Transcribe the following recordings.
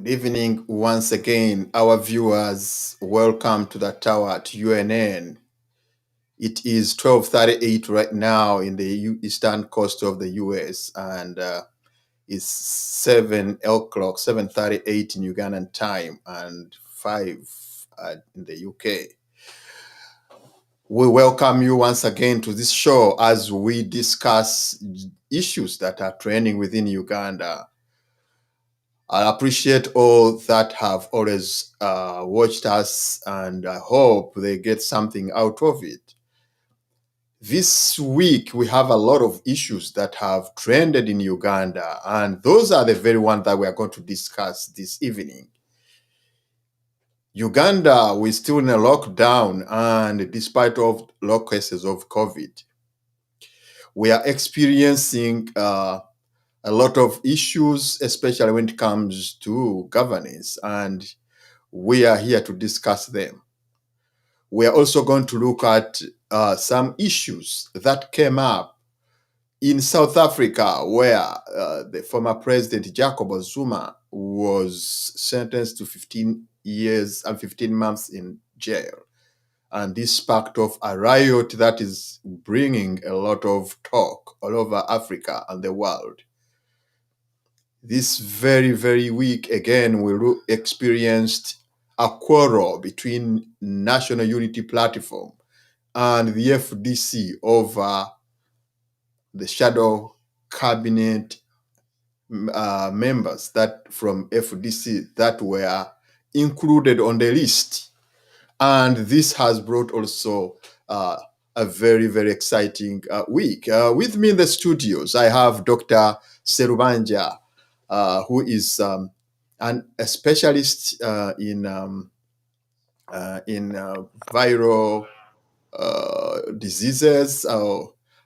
Good evening once again, our viewers. Welcome to the tower at UNN. It is 12:38 right now in the eastern coast of the US, and it's 7 o'clock, 7:38 in Ugandan time, and 5 in the UK. We welcome you once again to this show as we discuss issues that are trending within Uganda. I appreciate all that have always watched us, and I hope they get something out of it. This week, we have a lot of issues that have trended in Uganda, and those are the very ones that we are going to discuss this evening. Uganda, we're still in a lockdown, and despite of low cases of COVID, we are experiencing a lot of issues, especially when it comes to governance, and we are here to discuss them. We are also going to look at some issues that came up in South Africa, where the former president Jacob Zuma was sentenced to 15 years and 15 months in jail. And this sparked off a riot that is bringing a lot of talk all over Africa and the world. This very week, again, we experienced a quarrel between National Unity Platform and the FDC over the shadow cabinet members that from FDC that were included on the list. And this has brought also a very exciting week. With me in the studios, I have Dr. Serubanja, who is a specialist in viral diseases,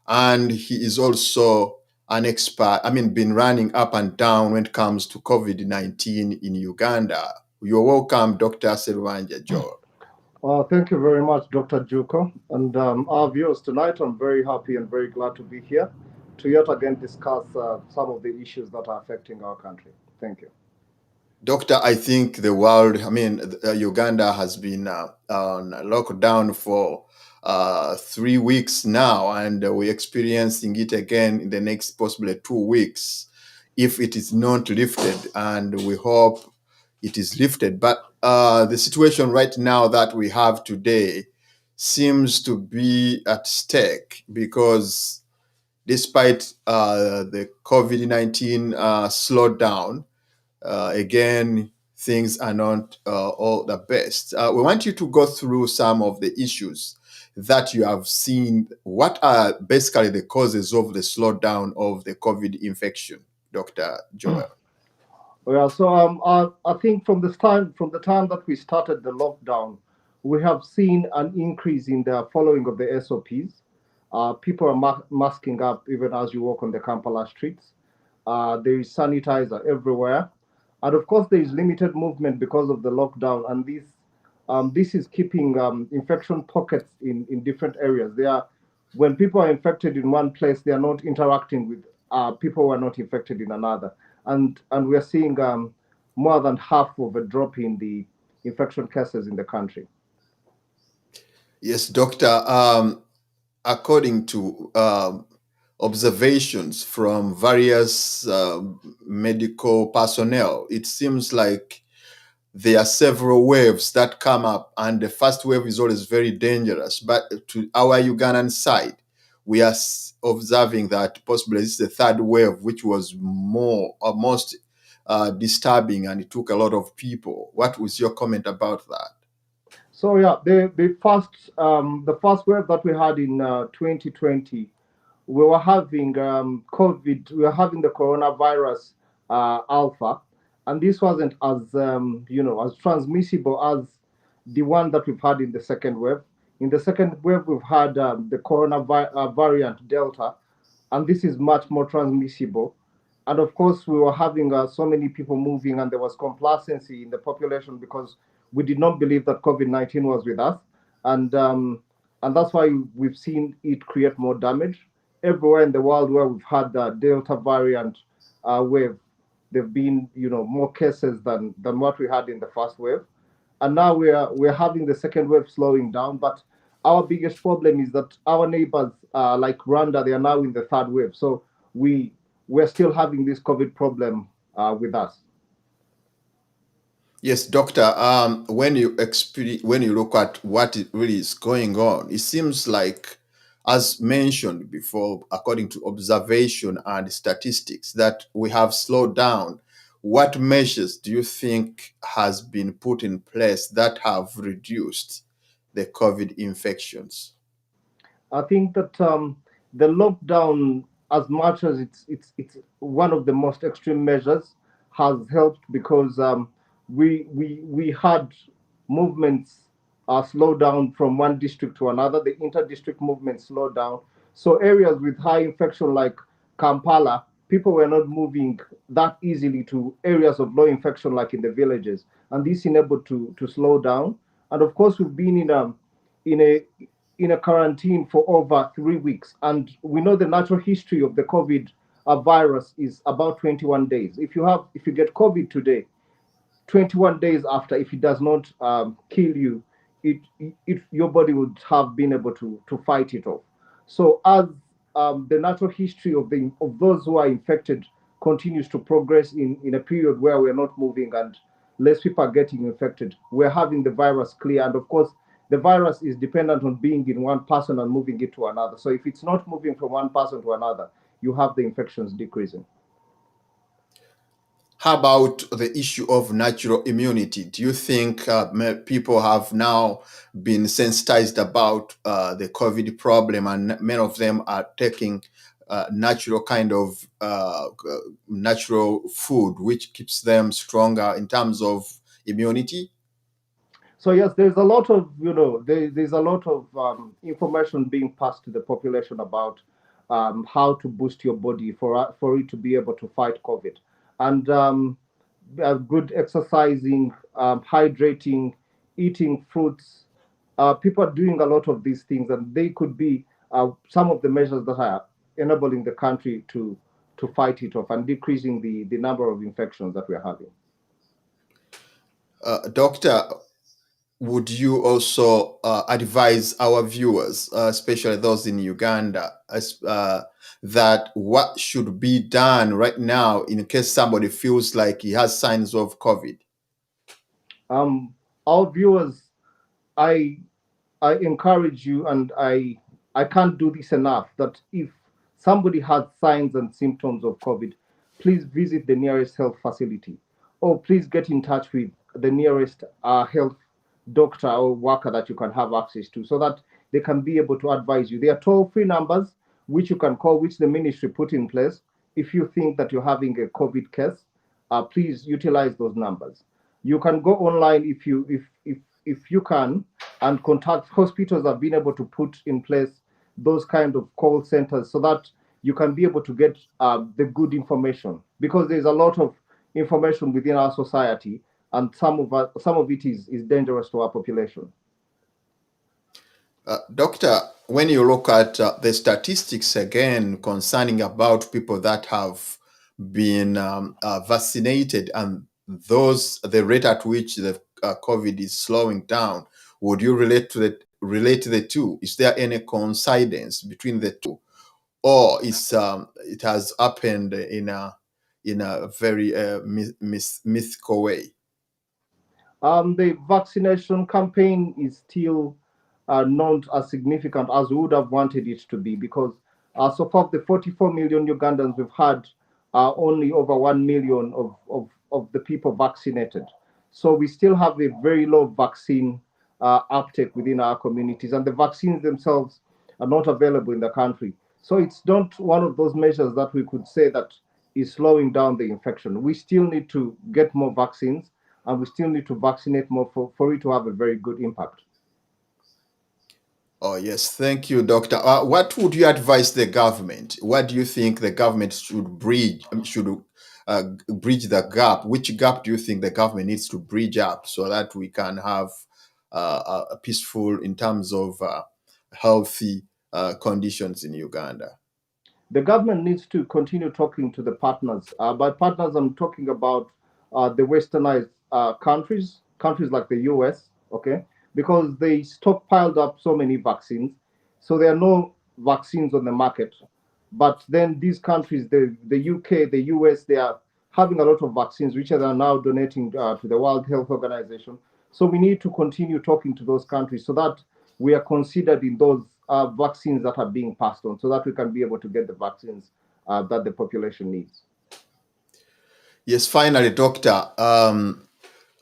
and he is also an expert. Been running up and down when it comes to COVID-19 in Uganda. You're welcome, Dr. Serubanja Joel. Thank you very much, Dr. Juko. And our viewers tonight, I'm very happy and very glad to be here to yet again discuss some of the issues that are affecting our country. Thank you. Doctor, I think the world, Uganda has been on lockdown for 3 weeks now, and we're experiencing it again in the next possibly 2 weeks if it is not lifted, and we hope it is lifted. But the situation right now that we have today seems to be at stake because despite the COVID-19 slowdown, again, things are not all the best. We want you to go through some of the issues that you have seen. What are basically the causes of the slowdown of the COVID infection, Dr. Joel? Yeah, so I think from the time that we started the lockdown, we have seen an increase in the following of the SOPs. People are masking up even as you walk on the Kampala streets. There is sanitizer everywhere. And of course, there is limited movement because of the lockdown. And this is keeping infection pockets in different areas. When people are infected in one place, they are not interacting with people who are not infected in another. And we are seeing more than half of a drop in the infection cases in the country. Yes, doctor. According to observations from various medical personnel, it seems like there are several waves that come up, and the first wave is always very dangerous. But to our Ugandan side, we are observing that possibly this is the third wave, which was more or most disturbing, and it took a lot of people. What was your comment about that? So yeah, the first wave that we had in 2020, we were having COVID. We were having the coronavirus alpha, and this wasn't as transmissible as the one that we've had in the second wave. In the second wave, we've had the variant Delta, and this is much more transmissible. And of course, we were having so many people moving, and there was complacency in the population because we did not believe that COVID-19 was with us, and that's why we've seen it create more damage everywhere in the world where we've had the Delta variant wave. there've been, more cases than what we had in the first wave, and now we're having the second wave slowing down. But our biggest problem is that our neighbors, like Rwanda, they are now in the third wave. So we we're still having this COVID problem with us. Yes, doctor. When you look at what really is going on, it seems like, as mentioned before, according to observation and statistics, that we have slowed down. What measures do you think has been put in place that have reduced the COVID infections? I think that the lockdown, as much as it's one of the most extreme measures, has helped because we had movements slow down from one district to another. The inter-district movement slowed down. So areas with high infection like Kampala, people were not moving that easily to areas of low infection like in the villages, and this enabled to slow down. And of course, we've been in a in a quarantine for over 3 weeks. And we know the natural history of the COVID virus is about 21 days. If you get COVID today, 21 days after, if it does not kill you, your body would have been able to fight it off. So as the natural history of those who are infected continues to progress in a period where we're not moving and less people are getting infected, we're having the virus clear. And of course, the virus is dependent on being in one person and moving it to another. So if it's not moving from one person to another, you have the infections decreasing. How about the issue of natural immunity? Do you think people have now been sensitized about the COVID problem, and many of them are taking natural kind of natural food, which keeps them stronger in terms of immunity? So yes, there's a lot of there's a lot of information being passed to the population about how to boost your body for it to be able to fight COVID, and good exercising, hydrating, eating fruits. People are doing a lot of these things, and they could be some of the measures that are enabling the country to fight it off and decreasing the number of infections that we're having. Doctor, would you also advise our viewers, especially those in Uganda, that what should be done right now in case somebody feels like he has signs of COVID? Um, our viewers, I I encourage you, and I can't do this enough, that if somebody has signs and symptoms of COVID, please visit the nearest health facility, or please get in touch with the nearest health doctor or worker that you can have access to, so that they can be able to advise you. There are toll-free numbers which you can call, which the ministry put in place. If you think that you're having a COVID case, please utilize those numbers. You can go online if you can, and contact hospitals have been able to put in place those kind of call centers, so that you can be able to get the good information, because there's a lot of information within our society, and some of it is dangerous to our population. Doctor, when you look at the statistics again concerning about people that have been vaccinated, and the rate at which the COVID is slowing down, would you relate the two? Is there any coincidence between the two, or is it has happened in a very mythical way? The vaccination campaign is still not as significant as we would have wanted it to be, because so far, of the 44 million Ugandans we've had, only over 1 million of the people vaccinated. So we still have a very low vaccine uptake within our communities, and the vaccines themselves are not available in the country. So it's not one of those measures that we could say that is slowing down the infection. We still need to get more vaccines, and we still need to vaccinate more for it to have a very good impact. Oh, yes. Thank you, Doctor. What would you advise the government? What do you think the government should bridge the gap? Which gap do you think the government needs to bridge up so that we can have a peaceful in terms of healthy conditions in Uganda? The government needs to continue talking to the partners. By partners, I'm talking about the westernized countries like the US, okay, because they stockpiled up so many vaccines, so there are no vaccines on the market. But then these countries, the UK, the US, they are having a lot of vaccines, which they are now donating to the World Health Organization. So we need to continue talking to those countries so that we are considered in those vaccines that are being passed on, so that we can be able to get the vaccines that the population needs. Yes, finally, Doctor.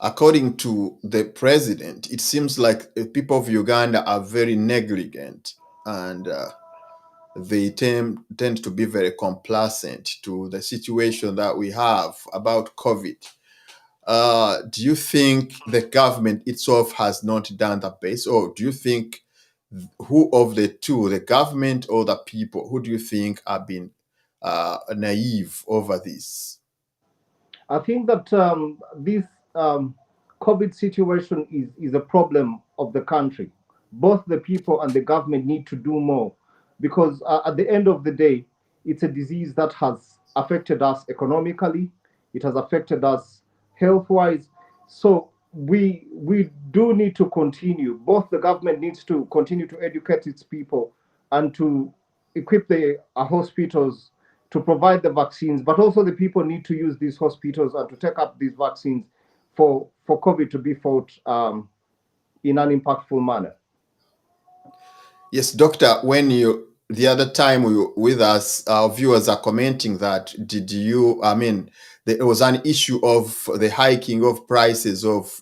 According to the president, it seems like the people of Uganda are very negligent, and they tend to be very complacent to the situation that we have about COVID. Do you think the government itself has not done the best, or do you think who of the two, the government or the people, who do you think have been naive over this? I think that this COVID situation is a problem of the country. Both the people and the government need to do more because at the end of the day, it's a disease that has affected us economically, it has affected us health wise. So we do need to continue. Both the government needs to continue to educate its people and to equip the hospitals to provide the vaccines, but also the people need to use these hospitals and to take up these vaccines for COVID to be fought in an impactful manner. Yes, doctor, when you the other time we were with us, our viewers are commenting that did you, I mean, there was an issue of the hiking of prices of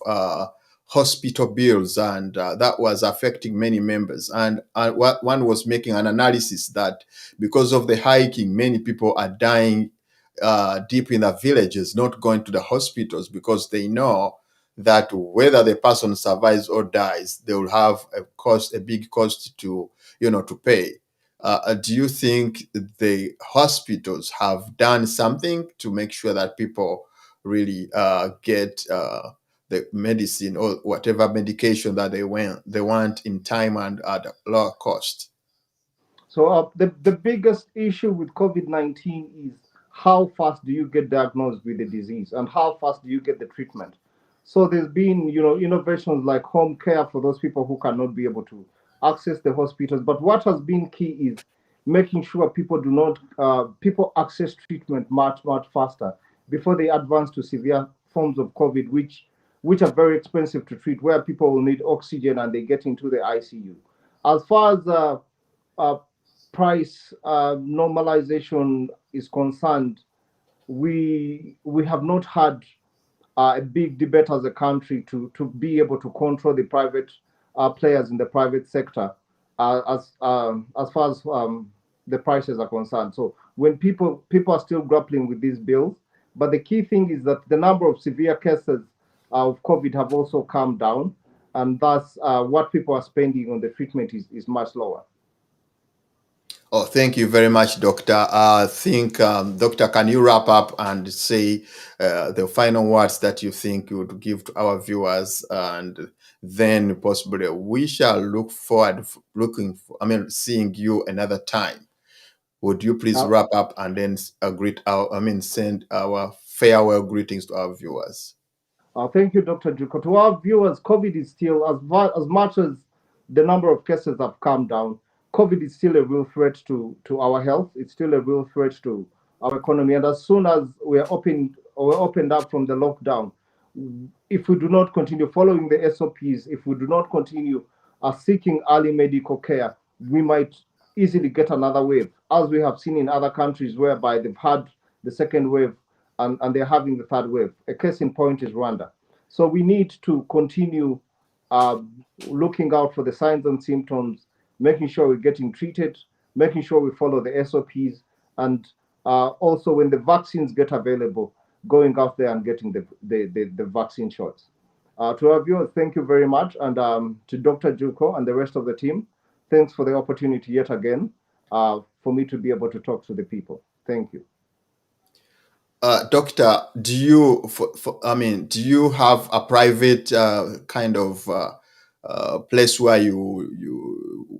hospital bills, and that was affecting many members. And one was making an analysis that because of the hiking, many people are dying deep in the villages, not going to the hospitals because they know that whether the person survives or dies, they will have a big cost to, to pay. Do you think the hospitals have done something to make sure that people really get the medicine or whatever medication that they want in time and at a lower cost? So the biggest issue with COVID-19 is how fast do you get diagnosed with the disease and how fast do you get the treatment. So there's been innovations like home care for those people who cannot be able to access the hospitals. But what has been key is making sure people do not people access treatment much faster before they advance to severe forms of COVID, which are very expensive to treat, where people will need oxygen and they get into the ICU. As far as uh, price normalization is concerned, we have not had a big debate as a country to be able to control the private players in the private sector as far as the prices are concerned. So when people are still grappling with these bills, but the key thing is that the number of severe cases of COVID have also come down, and thus what people are spending on the treatment is much lower. Oh, thank you very much, Doctor. I think, Doctor, can you wrap up and say the final words that you think you would give to our viewers, and then possibly we shall look forward, seeing you another time. Would you please Uh, wrap up and then send our farewell greetings to our viewers? Thank you, Dr. Juko. To our viewers, COVID is still, as much as the number of cases have come down, COVID is still a real threat to our health. It's still a real threat to our economy. And as soon as we're opened up from the lockdown, if we do not continue following the SOPs, if we do not continue seeking early medical care, we might easily get another wave, as we have seen in other countries whereby they've had the second wave and they're having the third wave. A case in point is Rwanda. So we need to continue uh, looking out for the signs and symptoms, making sure we're getting treated, making sure we follow the SOPs, and also when the vaccines get available, going out there and getting the vaccine shots. To our viewers, thank you very much. And to Dr. Juko and the rest of the team, thanks for the opportunity yet again for me to be able to talk to the people. Thank you. Doctor, do you have a private kind of place where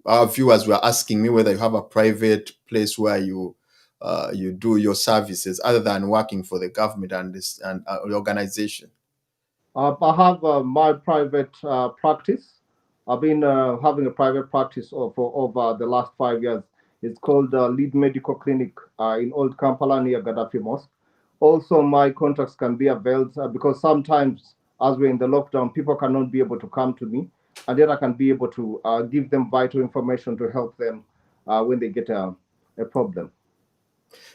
our viewers were asking me whether you have a private place where you you do your services other than working for the government and this and organization? I have my private practice. I've been having a private practice for over the last 5 years. It's called Lead Medical Clinic in Old Kampala near Gaddafi Mosque. Also, my contacts can be availed because sometimes, as we're in the lockdown, people cannot be able to come to me, and then I can be able to give them vital information to help them when they get a problem.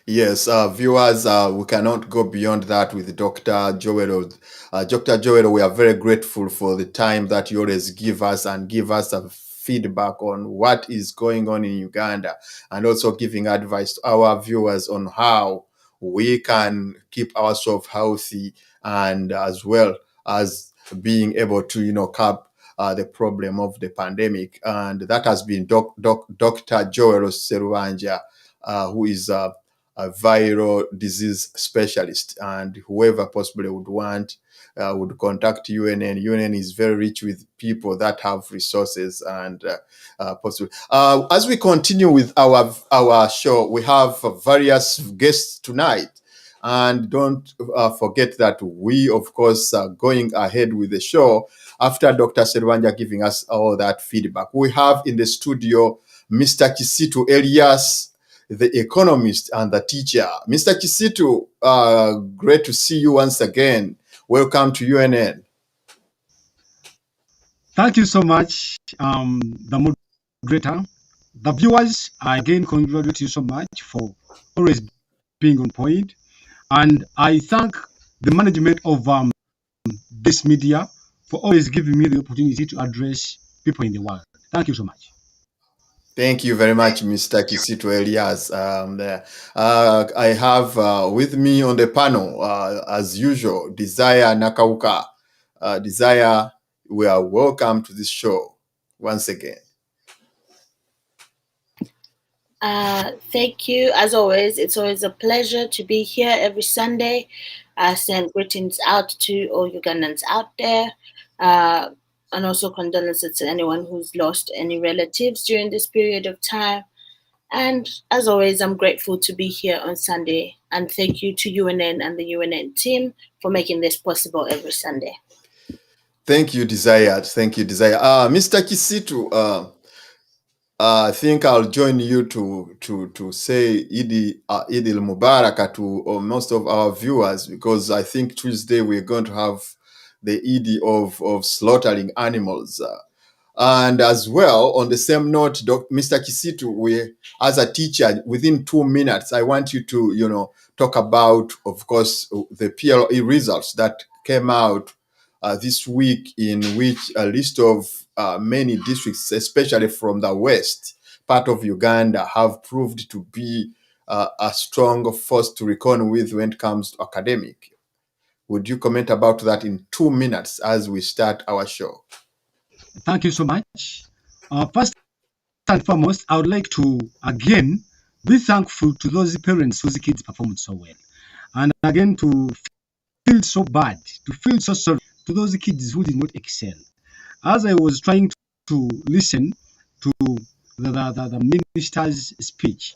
Yes, viewers, we cannot go beyond that with Dr. Joel. Dr. Joel, we are very grateful for the time that you always give us and give us a feedback on what is going on in Uganda, and also giving advice to our viewers on how we can keep ourselves healthy, and as well as being able to, curb the problem of the pandemic. And that has been Dr. Joel Serubanja, who is a viral disease specialist, and whoever possibly would want would contact UNN. UNN is very rich with people that have resources and possibly. As we continue with our show, we have various guests tonight. And don't forget that we, of course, are going ahead with the show after Dr. Serwanja giving us all that feedback. We have in the studio Mr. Kisitu Elias, the economist and the teacher. Mr. Kisitu, great to see you once again. Welcome to UNN. Thank you so much, the moderator. The viewers, I again congratulate you so much for always being on point. And I thank the management of this media for always giving me the opportunity to address people in the world. Thank you so much. Thank you very much, Mr. Kisitu Elias. I have with me on the panel, as usual, Desire Nakauka. Desire, we are welcome to this show once again. Thank you. As always, it's always a pleasure to be here every Sunday. I send greetings out to all Ugandans out there, and also condolences to anyone who's lost any relatives during this period of time. And as always, I'm grateful to be here on Sunday. And thank you to UNN and the UNN team for making this possible every Sunday. Thank you, Desire. Thank you, Desire. Mr. Kisitu, I think I'll join you to say Eid al-Mubarak to most of our viewers, because I think Tuesday we're going to have the Eid of slaughtering animals. And as well, on the same note, Mr. Kisitu, we, as a teacher, within 2 minutes, I want you to, talk about, of course, the PLE results that came out this week, in which a list of many districts, especially from the west part of Uganda, have proved to be a strong force to reckon with when it comes to academic. Would you comment about that in 2 minutes as we start our show? Thank you so much. First and foremost, I would like to again be thankful to those parents whose kids performed so well. And again, to feel so bad, to feel so sorry to those kids who did not excel. As I was trying to listen to the minister's speech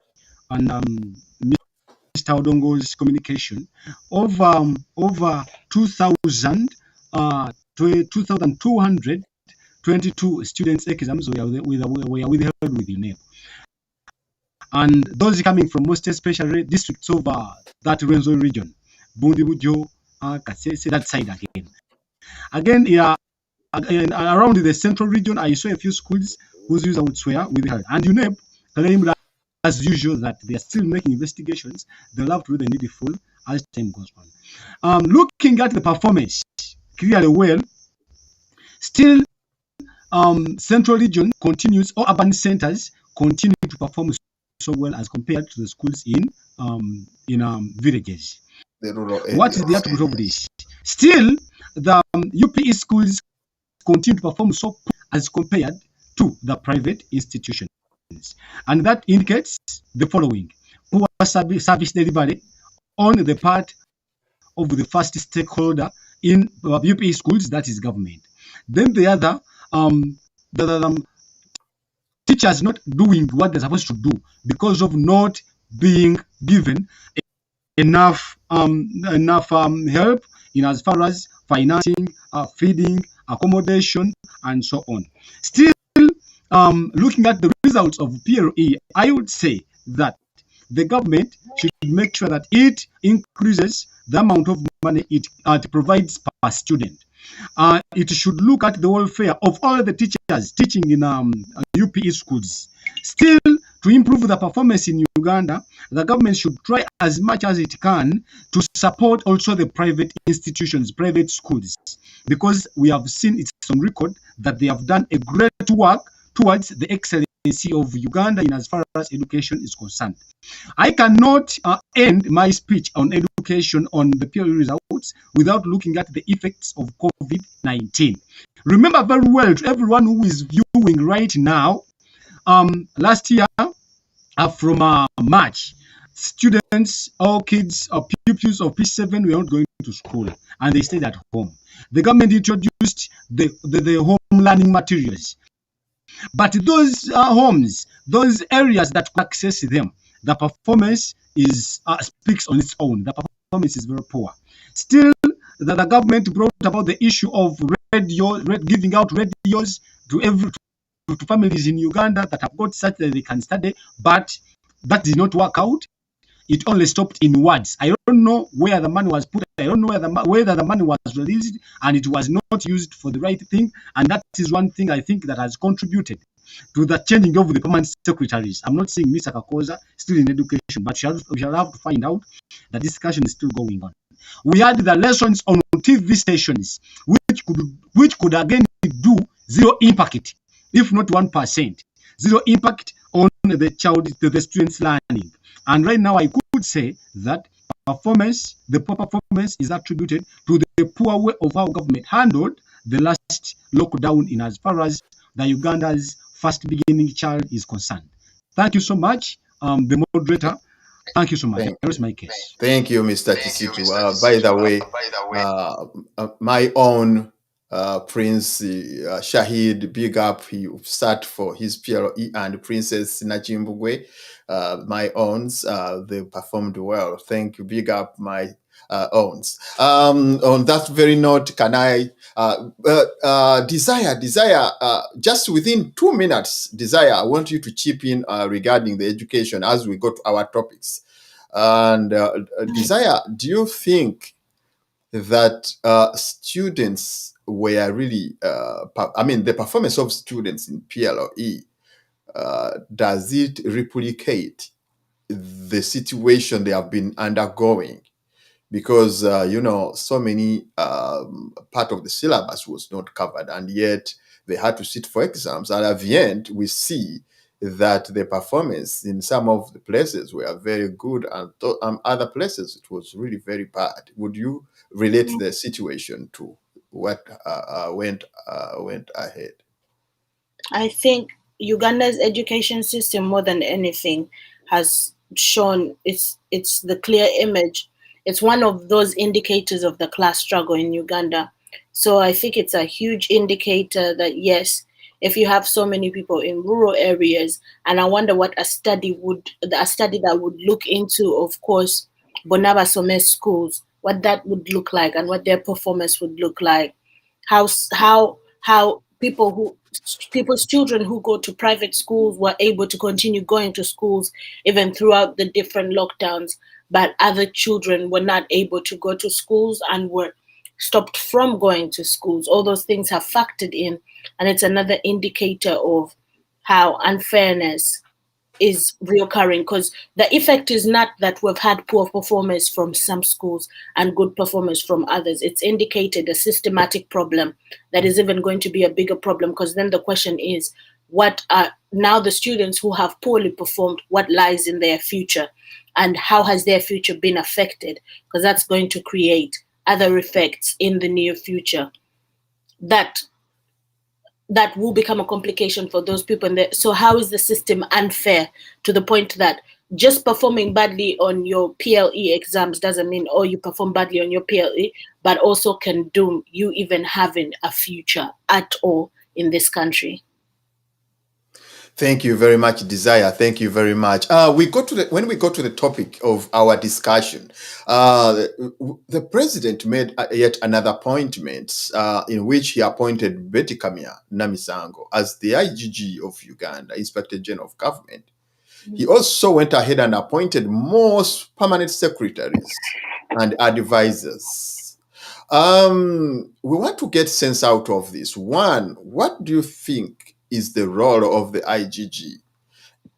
and Mr. Odongo's communication, over 2,000, 2,222 students' exams were withheld with UNEP. And those coming from most especially districts of that Renzo region, Bundi Bujo, Kasese, that side again. Again, yeah, and around the central region, I saw a few schools whose results were withheld. And UNEP claimed, as usual, that they are still making investigations. They'll have to do the needful as time goes on. Looking at the performance, clearly well, still central region continues, or urban centers continue to perform so well as compared to the schools in villages. What is the output of this? Still, the UPE schools continue to perform so poor as compared to the private institutions. And that indicates the following: poor service delivery on the part of the first stakeholder in UPE schools, that is government. Then the other, teachers not doing what they're supposed to do because of not being given enough help in as far as financing, feeding, accommodation, and so on. Still, looking at the results of PLE, I would say that the government should make sure that it increases the amount of money it provides per student. It should look at the welfare of all the teachers teaching in UPE schools. Still, to improve the performance in Uganda, the government should try as much as it can to support also the private institutions, private schools, because we have seen it's on record that they have done a great work towards the excellency of Uganda in as far as education is concerned. I cannot end my speech on education on the PLE results without looking at the effects of COVID-19. Remember very well to everyone who is viewing right now, last year from March, students, all kids, pupils of P7 were not going to school and they stayed at home. The government introduced the home learning materials. But those homes, those areas that access them, the performance is speaks on its own. The performance is very poor. Still, the government brought about the issue of giving out radios to families in Uganda that have got such that they can study, but that did not work out. It only stopped in words. I don't know where the money was put. I don't know whether the money was released and it was not used for the right thing. And that is one thing I think that has contributed to the changing of the permanent secretaries. I'm not saying Mr. Kakoza still in education, but we shall have to find out. The discussion is still going on. We had the lessons on TV stations, which could again do zero impact, if not 1%, zero impact on the students' learning. And right now, I could say that the poor performance is attributed to the poor way of how government handled the last lockdown in as far as the Uganda's first beginning child is concerned. Thank you so much, the moderator. Thank you so much. That was my case. Thank you, Mr. Tisitu. By the way, my own Prince Shahid, big up, he sat for his PLE, and Princess Nachimbugwe, my owns, they performed well. Thank you, big up my owns. On that very note, can I, Desire, just within 2 minutes, Desire, I want you to chip in regarding the education as we go to our topics. And Desire, do you think that students were really, the performance of students in PLE, does it replicate the situation they have been undergoing? Because, so many part of the syllabus was not covered, and yet they had to sit for exams. And at the end, we see that the performance in some of the places were very good, and other places it was really very bad. Would you relate the situation to what went ahead? I think Uganda's education system, more than anything, has shown it's the clear image. It's one of those indicators of the class struggle in Uganda. So I think it's a huge indicator that, yes, if you have so many people in rural areas, and I wonder what a study that would look into, of course, Bonaba Some schools, what that would look like and what their performance would look like. How people's children who go to private schools were able to continue going to schools even throughout the different lockdowns, but other children were not able to go to schools and were stopped from going to schools. All those things have factored in, and it's another indicator of how unfairness is reoccurring, because the effect is not that we've had poor performance from some schools and good performance from others. It's indicated a systematic problem that is even going to be a bigger problem, because then the question is, what are now the students who have poorly performed, what lies in their future, and how has their future been affected? Because that's going to create other effects in the near future that will become a complication for those people. So how is the system unfair to the point that just performing badly on your PLE exams doesn't mean, oh, you perform badly on your PLE, but also can doom you even having a future at all in this country? Thank you very much, Desire. Thank you very much. When we go to the topic of our discussion, the president made yet another appointment in which he appointed Betty Kamya Namisango as the IGG of Uganda, Inspector General of Government. He also went ahead and appointed more permanent secretaries and advisors. We want to get sense out of this. One, what do you think is the role of the IGG?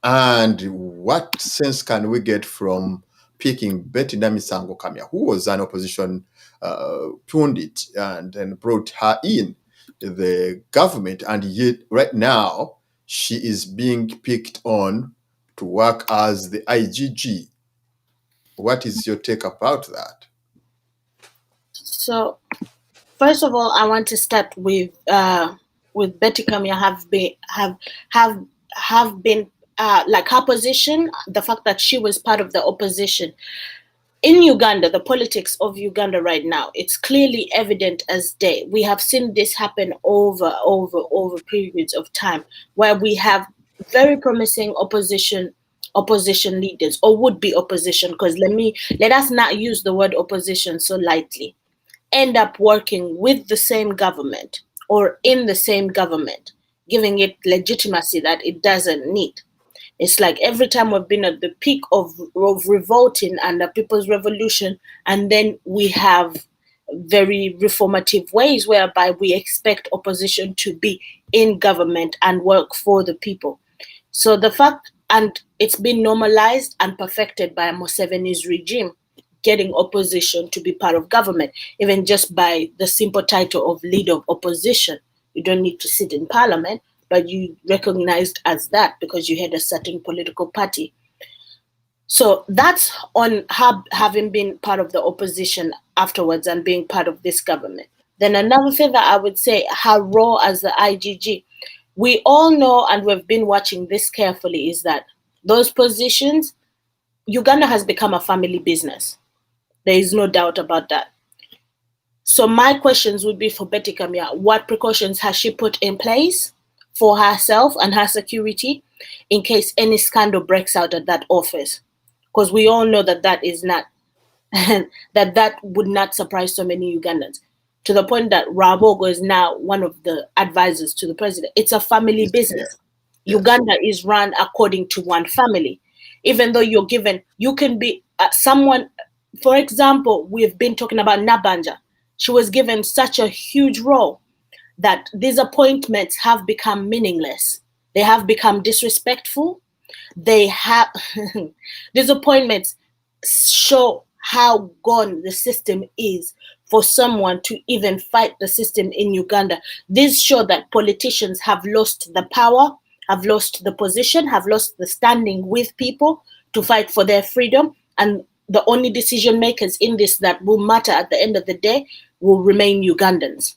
And what sense can we get from picking Betty Namisango Kamya, who was an opposition pundit, and then brought her in the government, and yet right now she is being picked on to work as the IGG. What is your take about that? So, first of all, I want to start with Betty Kamya have been like her position, the fact that she was part of the opposition. In Uganda, the politics of Uganda right now, it's clearly evident as day. We have seen this happen over periods of time where we have very promising opposition leaders, or would be opposition, because let us not use the word opposition so lightly, end up working with the same government or in the same government, giving it legitimacy that it doesn't need. It's like every time we've been at the peak of revolting and the people's revolution, and then we have very reformative ways whereby we expect opposition to be in government and work for the people. So the fact, and it's been normalized and perfected by Museveni's regime, getting opposition to be part of government, even just by the simple title of leader of opposition. You don't need to sit in parliament, but you recognized as that because you had a certain political party. So that's on her having been part of the opposition afterwards and being part of this government. Then another thing that I would say, her role as the IGG, we all know, and we've been watching this carefully, is that those positions, Uganda has become a family business. There is no doubt about that. So my questions would be for Betty Kamya, what precautions has she put in place for herself and her security in case any scandal breaks out at that office? Because we all know that that is not, that would not surprise so many Ugandans, to the point that Rabogo is now one of the advisors to the president. It's a family business. Yeah. Uganda is run according to one family. Even though you're given, you can be someone, for example, we've been talking about Nabanja. She was given such a huge role that these appointments have become meaningless. They have become disrespectful. They have, these appointments show how gone the system is for someone to even fight the system in Uganda. These show that politicians have lost the power, have lost the position, have lost the standing with people to fight for their freedom. And the only decision makers in this that will matter at the end of the day will remain Ugandans.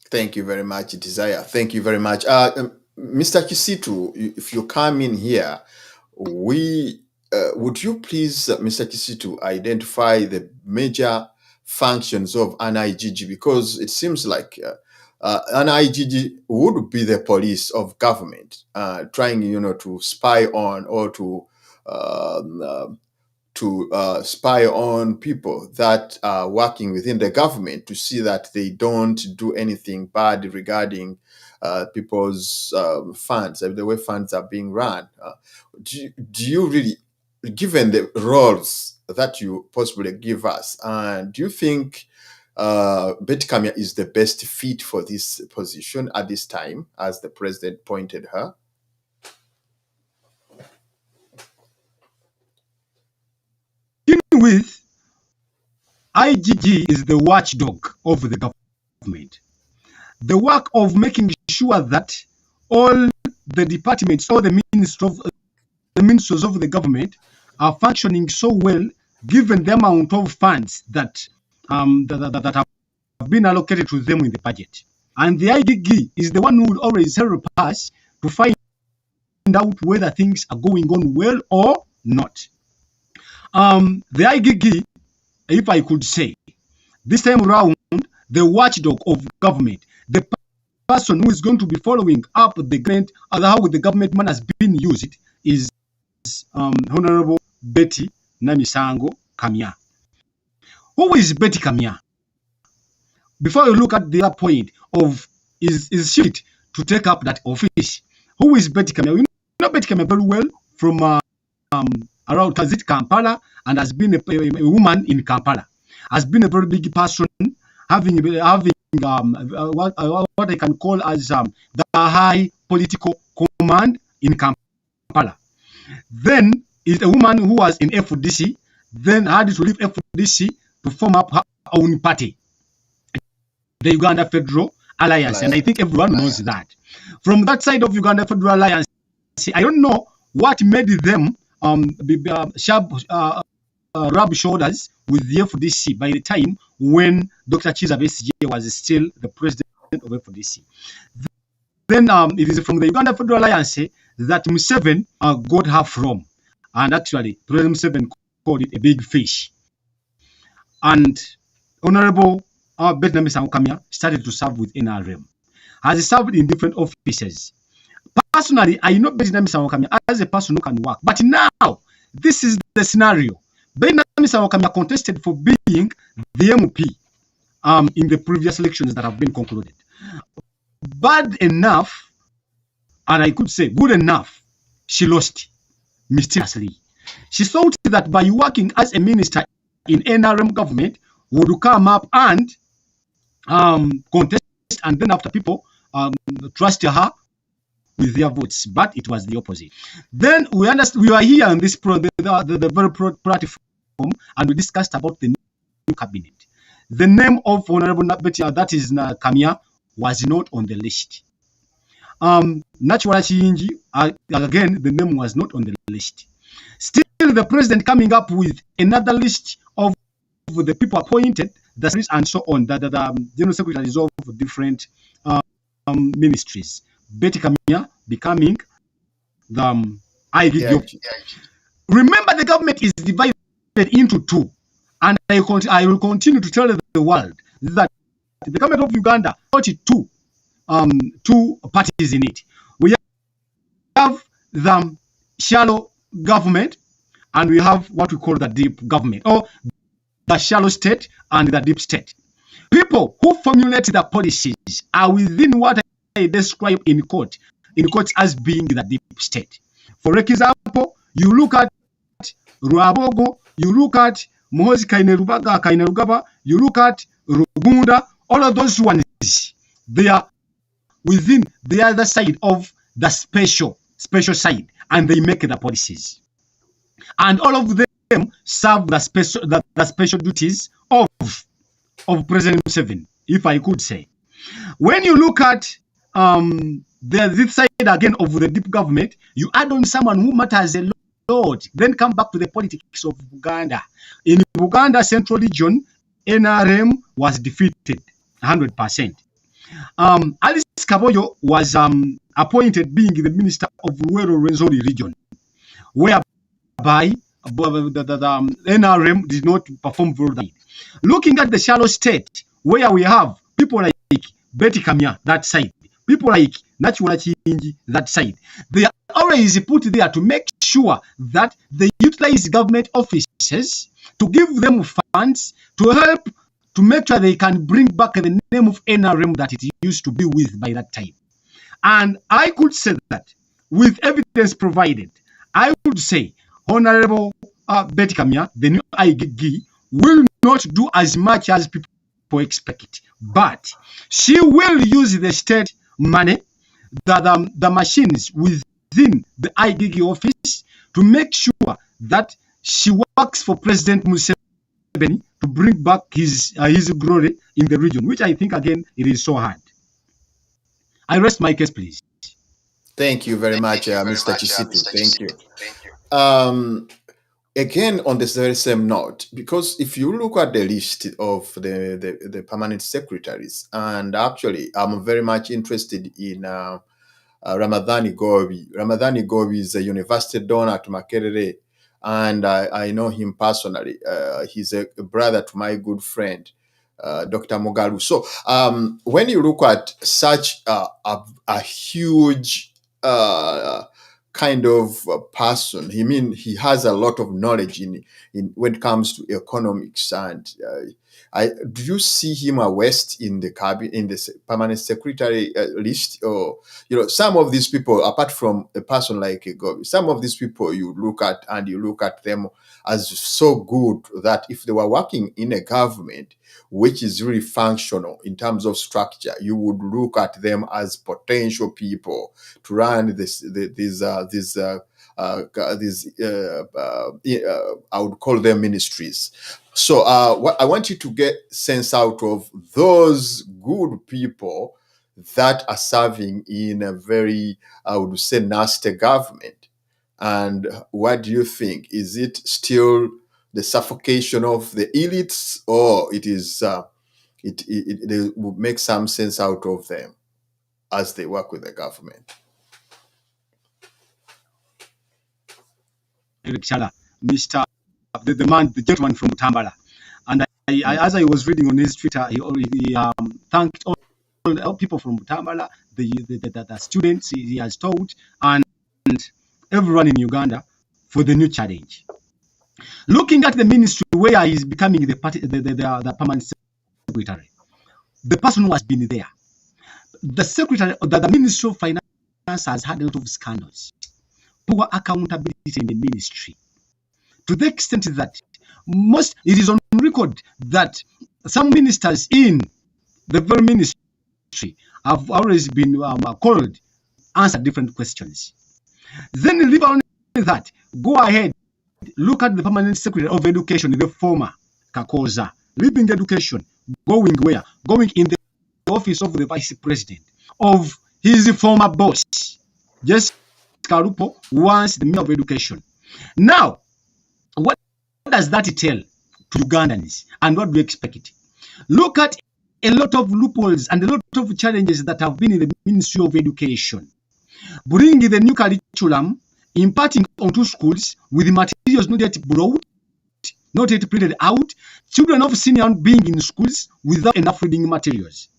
Thank you very much, Desire. Thank you very much. Mr. Kisitu, if you come in here, would you please, Mr. Kisitu, identify the major functions of an IGG? Because it seems like an IGG would be the police of government, trying, to spy on or to spy on people that are working within the government to see that they don't do anything bad regarding people's funds, the way funds are being run. Do you really, given the roles that you possibly give us, do you think Betty Kamya is the best fit for this position at this time, as the president pointed her? With IGG is the watchdog of the government. The work of making sure that all the departments, all the ministers of the government are functioning so well, given the amount of funds that that have been allocated to them in the budget. And the IGG is the one who will always help us to find out whether things are going on well or not. The IGG, if I could say, this time around, the watchdog of government, the person who is going to be following up the government, how the government man has been used, is Honorable Betty Namisango Kamya. Who is Betty Kamya? Before you look at the other point of is she to take up that office, who is Betty Kamya? We know Betty Kamya very well from around Transit Kampala, and has been a woman in Kampala, has been a very big person, having what I can call as the high political command in Kampala. Then is a woman who was in FDC, then had to leave FDC to form up her own party, the Uganda Federal Alliance. And I think everyone knows that. From that side of Uganda Federal Alliance, I don't know what made them rub shoulders with the FDC by the time when Dr. Chiza Besigye was still the president of FDC. Then it is from the Uganda Federal Alliance that Museveni got her from. And actually, President Museveni called it a big fish. And Honorable Betty Namisango Kamya started to serve with NRM. Has served in different offices. Personally, I know Betty Namisango Kamya as a person who can work. But now, this is the scenario. Betty Namisango Kamya contested for being the MP in the previous elections that have been concluded. Bad enough, and I could say good enough, she lost mysteriously. She thought that by working as a minister in NRM government would come up and contest, and then after people trust her with their votes, but it was the opposite. Then we understand, we were here on this the very platform, and we discussed about the new cabinet. The name of Honorable Betty, that is Kamya, was not on the list. Natural Chinji, again, the name was not on the list. Still, the president coming up with another list of the people appointed, the and so on, the general secretaries of different ministries. Betty Kamya becoming the IGG. Remember, the government is divided into two, and I will continue to tell the world that the government of Uganda got two parties in it. We have the shallow government, and we have what we call the deep government, or the shallow state and the deep state. People who formulate the policies are within what I describe in court as being the deep state. For example, you look at Ruabogo, you look at Muhoozi Kainerugaba, you look at Rugunda, all of those ones, they are within the other side of the special side, and they make the policies. And all of them serve the special duties of President Museveni, if I could say. When you look at this side again of the deep government, you add on someone who matters a lot, then come back to the politics of Uganda. In Uganda Central Region, NRM was defeated 100%. Alice Kaboyo was appointed being the minister of Luwero Rwenzori region, whereby the NRM did not perform very well. Looking at the shallow state, where we have people like Betty Kamya, that side, people like Nachula Chinji, that side, they are always put there to make sure that they utilize government offices to give them funds to help to make sure they can bring back the name of NRM that it used to be with by that time. And I could say that with evidence provided, I would say Honorable Betty Kamya, the new IGG, will not do as much as people expect, but she will use the state money, the machines within the IGG office to make sure that she works for President Museveni to bring back his glory in the region, which I think, again, it is so hard. I rest my case, please. Thank you very much, Mr. Chisitu. Thank you. Again, on this very same note, because if you look at the list of the permanent secretaries, and actually I'm very much interested in Ramadhani Gobi. Ramadhani Gobi is a university donor at Makerere, and I know him personally. He's a brother to my good friend, Dr. Mogalu. So when you look at such a huge kind of person, he has a lot of knowledge in when it comes to economics, and do you see him a West in the cabinet, in the permanent secretary list? Or some of these people, apart from a person like Gobi, some of these people you look at and you look at them as so good that if they were working in a government which is really functional in terms of structure, you would look at them as potential people to run these I would call them ministries. So what I want you to get sense out of those good people that are serving in a very, I would say, nasty government. And what do you think? Is it still the suffocation of the elites, or it is they would make some sense out of them as they work with the government? Mr. The gentleman from Tambala, and as I was reading on his Twitter, he thanked all people from Tambala, the students he has taught, and everyone in Uganda for the new challenge. Looking at the ministry where he's becoming the permanent secretary, the person who has been there, the secretary, the Ministry of Finance has had a lot of scandals, poor accountability in the ministry, to the extent that it is on record that some ministers in the very ministry have always been called, answer different questions. Then leave on that, go ahead, look at the permanent secretary of education, the former Kakoza, leaving education, going where? Going in the office of the vice president of his former boss, just Karupo, once the Minister of Education. Now, what does that tell to Ugandans, and what do we expect? Look at a lot of loopholes and a lot of challenges that have been in the Ministry of Education. Bringing the new curriculum, imparting onto schools with materials not yet brought, not yet printed out, children of senior being in schools without enough reading materials.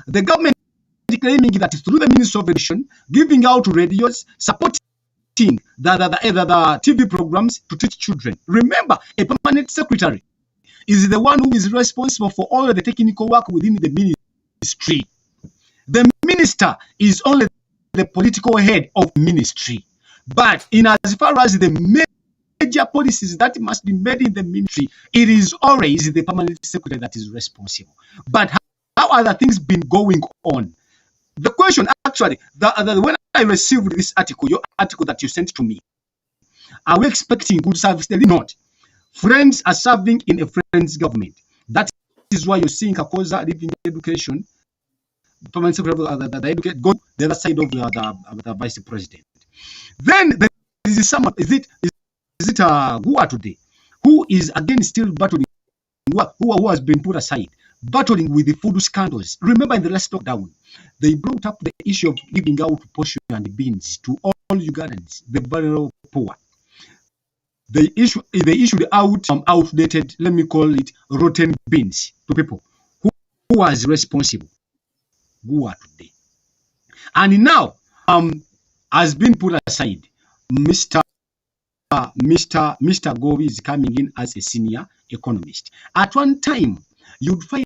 The government claiming that through the Ministry of Education, giving out radios, supporting the TV programs to teach children. Remember, a permanent secretary is the one who is responsible for all the technical work within the ministry. The minister is only the political head of ministry. But in as far as the major policies that must be made in the ministry, it is always the permanent secretary that is responsible. But how are the things been going on? The question actually, when I received this article, your article that you sent to me, are we expecting good service? They did not. Friends are serving in a friend's government. That is why you're seeing Kakoza leaving education, permanent secretary of go the other side of the vice president. Then there is someone, is it Gua today, who is again still battling, who has been put aside, battling with the food scandals. Remember in the last lockdown, they brought up the issue of giving out portion and beans to all Ugandans, the vulnerable poor. They issued out outdated, let me call it rotten beans to people. Who was responsible? Gua today. And now has been put aside. Mr. Gobi is coming in as a senior economist. At one time, you'd find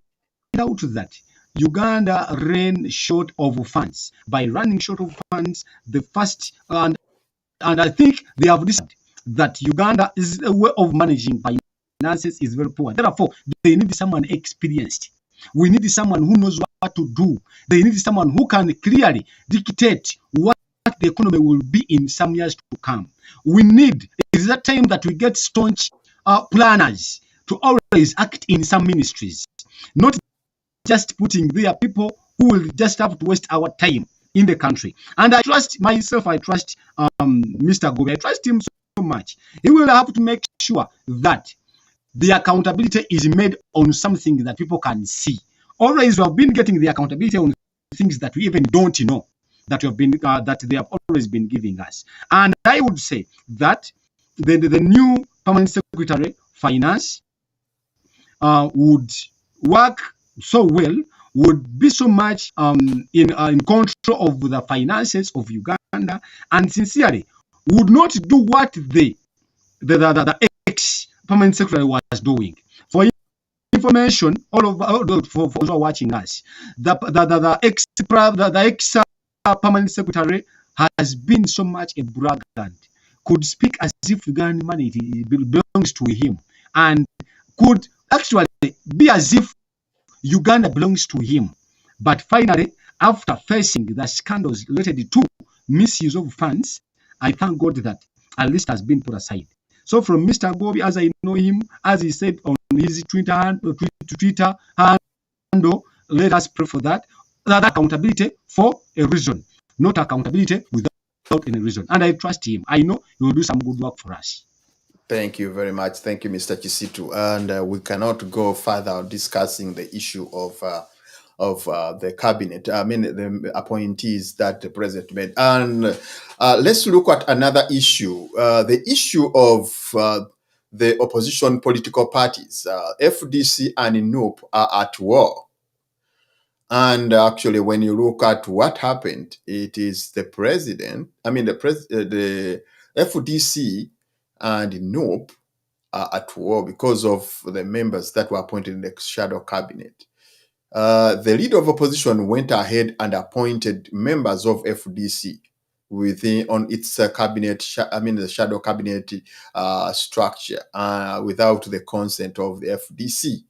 out that Uganda ran short of funds. By running short of funds, the first, and I think they have decided that Uganda is a way of managing finances is very poor. Therefore, they need someone experienced. We need someone who knows what to do. They need someone who can clearly dictate what the economy will be in some years to come. It is that time that we get staunch planners to always act in some ministries, not just putting there people who will just have to waste our time in the country. And I trust myself, I trust Mr. Gobi, I trust him so much. He will have to make sure that the accountability is made on something that people can see. Always we have been getting the accountability on things that we even don't know that they have always been giving us. And I would say that the new permanent secretary finance would work so well, would be so much in control of the finances of Uganda, and sincerely would not do what the ex-permanent secretary was doing. For information, for those who are watching us, the ex permanent secretary has been so much a braggart, could speak as if Ugandan humanity belongs to him, and could actually be as if Uganda belongs to him. But finally, after facing the scandals related to misuse of funds, I thank God that at least has been put aside. So from Mr. Gobi, as I know him, as he said on his Twitter handle, let us pray for that accountability for a reason, not accountability without any reason. And I trust him. I know he will do some good work for us. Thank you very much. Thank you, Mr. Chisitu. And we cannot go further discussing the issue of the cabinet, I mean, the appointees that the president made. And let's look at another issue, the issue of the opposition political parties. FDC and NUP are at war. And actually, when you look at what happened, it is the president, the FDC and NUP are at war because of the members that were appointed in the shadow cabinet. The leader of opposition went ahead and appointed members of FDC on its cabinet, the shadow cabinet structure, without the consent of the FDC.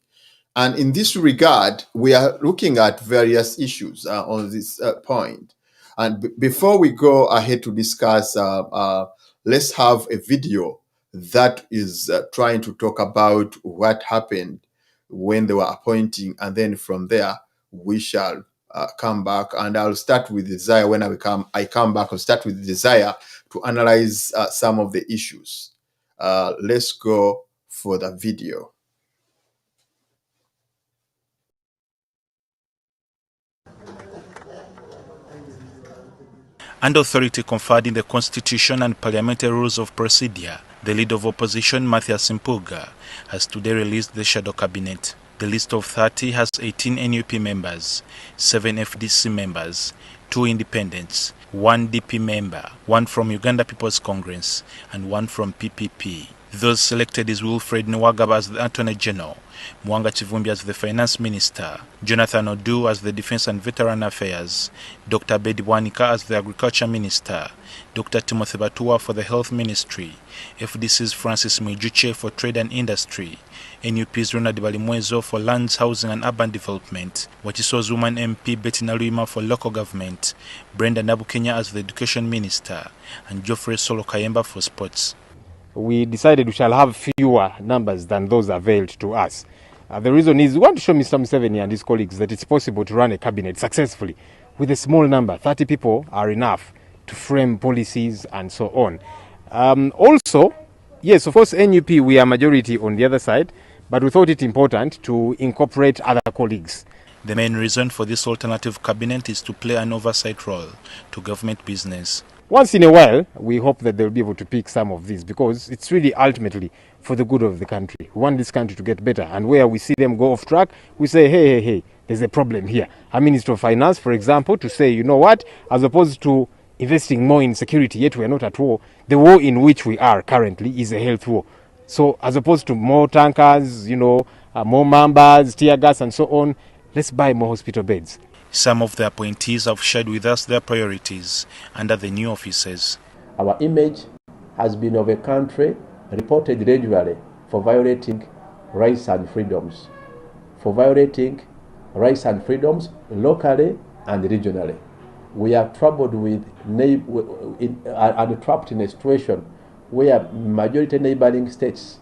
And in this regard, we are looking at various issues on this point. And before we go ahead to discuss, let's have a video that is trying to talk about what happened when they were appointing, and then from there we shall come back, and I'll start with Desire. When I come back, I'll start with Desire to analyze some of the issues. Let's go for the video. And authority conferred in the Constitution and Parliamentary Rules of Procedure, the leader of opposition, Mathias Mpuuga, has today released the shadow cabinet. The list of 30 has 18 NUP members, 7 FDC members, 2 independents, 1 DP member, 1 from Uganda People's Congress, and 1 from PPP. Those selected is Wilfred Nwagaba as the Attorney General, Mwanga Chivumbi as the Finance Minister, Jonathan Odu as the Defense and Veteran Affairs, Dr. Bedi Bwanika as the Agriculture Minister, Dr. Timothy Batua for the Health Ministry, FDC's Francis Mwijuche for Trade and Industry, NUP's Ronald Balimwezo for Lands, Housing and Urban Development, Wachiso's Woman MP Betty Naluima for Local Government, Brenda Nabukenya as the Education Minister, and Geoffrey Solo Kayemba for Sports. We decided we shall have fewer numbers than those availed to us. The reason is we want to show Mr. Museveni and his colleagues that it's possible to run a cabinet successfully with a small number. 30 people are enough to frame policies and so on. Also, yes, of course, NUP, we are majority on the other side, but we thought it important to incorporate other colleagues. The main reason for this alternative cabinet is to play an oversight role to government business. Once in a while, we hope that they'll be able to pick some of these because it's really ultimately for the good of the country. We want this country to get better. And where we see them go off track, we say, hey, there's a problem here. Our Minister of Finance, for example, to say, you know what, as opposed to investing more in security, yet we are not at war, the war in which we are currently is a health war. So as opposed to more tankers, more members, tear gas and so on, let's buy more hospital beds. Some of the appointees have shared with us their priorities under the new offices. Our image has been of a country reported regularly for violating rights and freedoms, locally and regionally. We are troubled with and trapped in a situation where majority neighboring states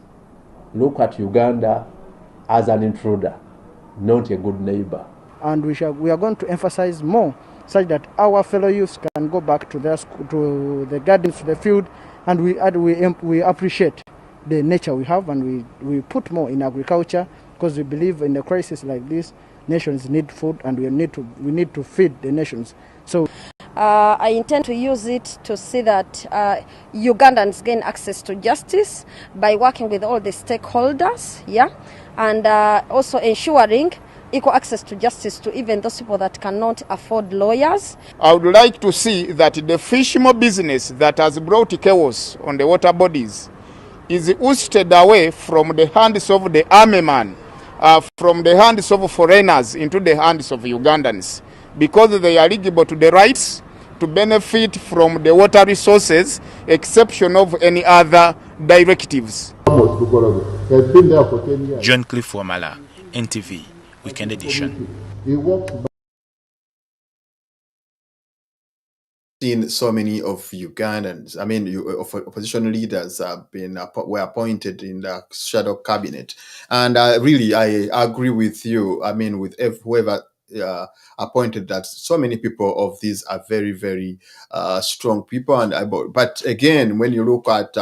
look at Uganda as an intruder, not a good neighbor. And we are going to emphasize more such that our fellow youths can go back to their school, to the gardens, to the field, and we appreciate the nature we have, and we put more in agriculture because we believe in a crisis like this, nations need food, and we need to feed the nations. So I intend to use it to see that Ugandans gain access to justice by working with all the stakeholders, and also ensuring equal access to justice to even those people that cannot afford lawyers. I would like to see that the fishmo business that has brought chaos on the water bodies is ousted away from the hands of the army man, from the hands of foreigners into the hands of Ugandans, because they are eligible to the rights to benefit from the water resources, exception of any other directives. John Cliff Wamala, NTV, Weekend Edition. Seen so many of Ugandans, I mean, opposition leaders have been were appointed in the shadow cabinet, and really, I agree with you. I mean, with whoever appointed, that so many people of these are very, very strong people, but again, when you look at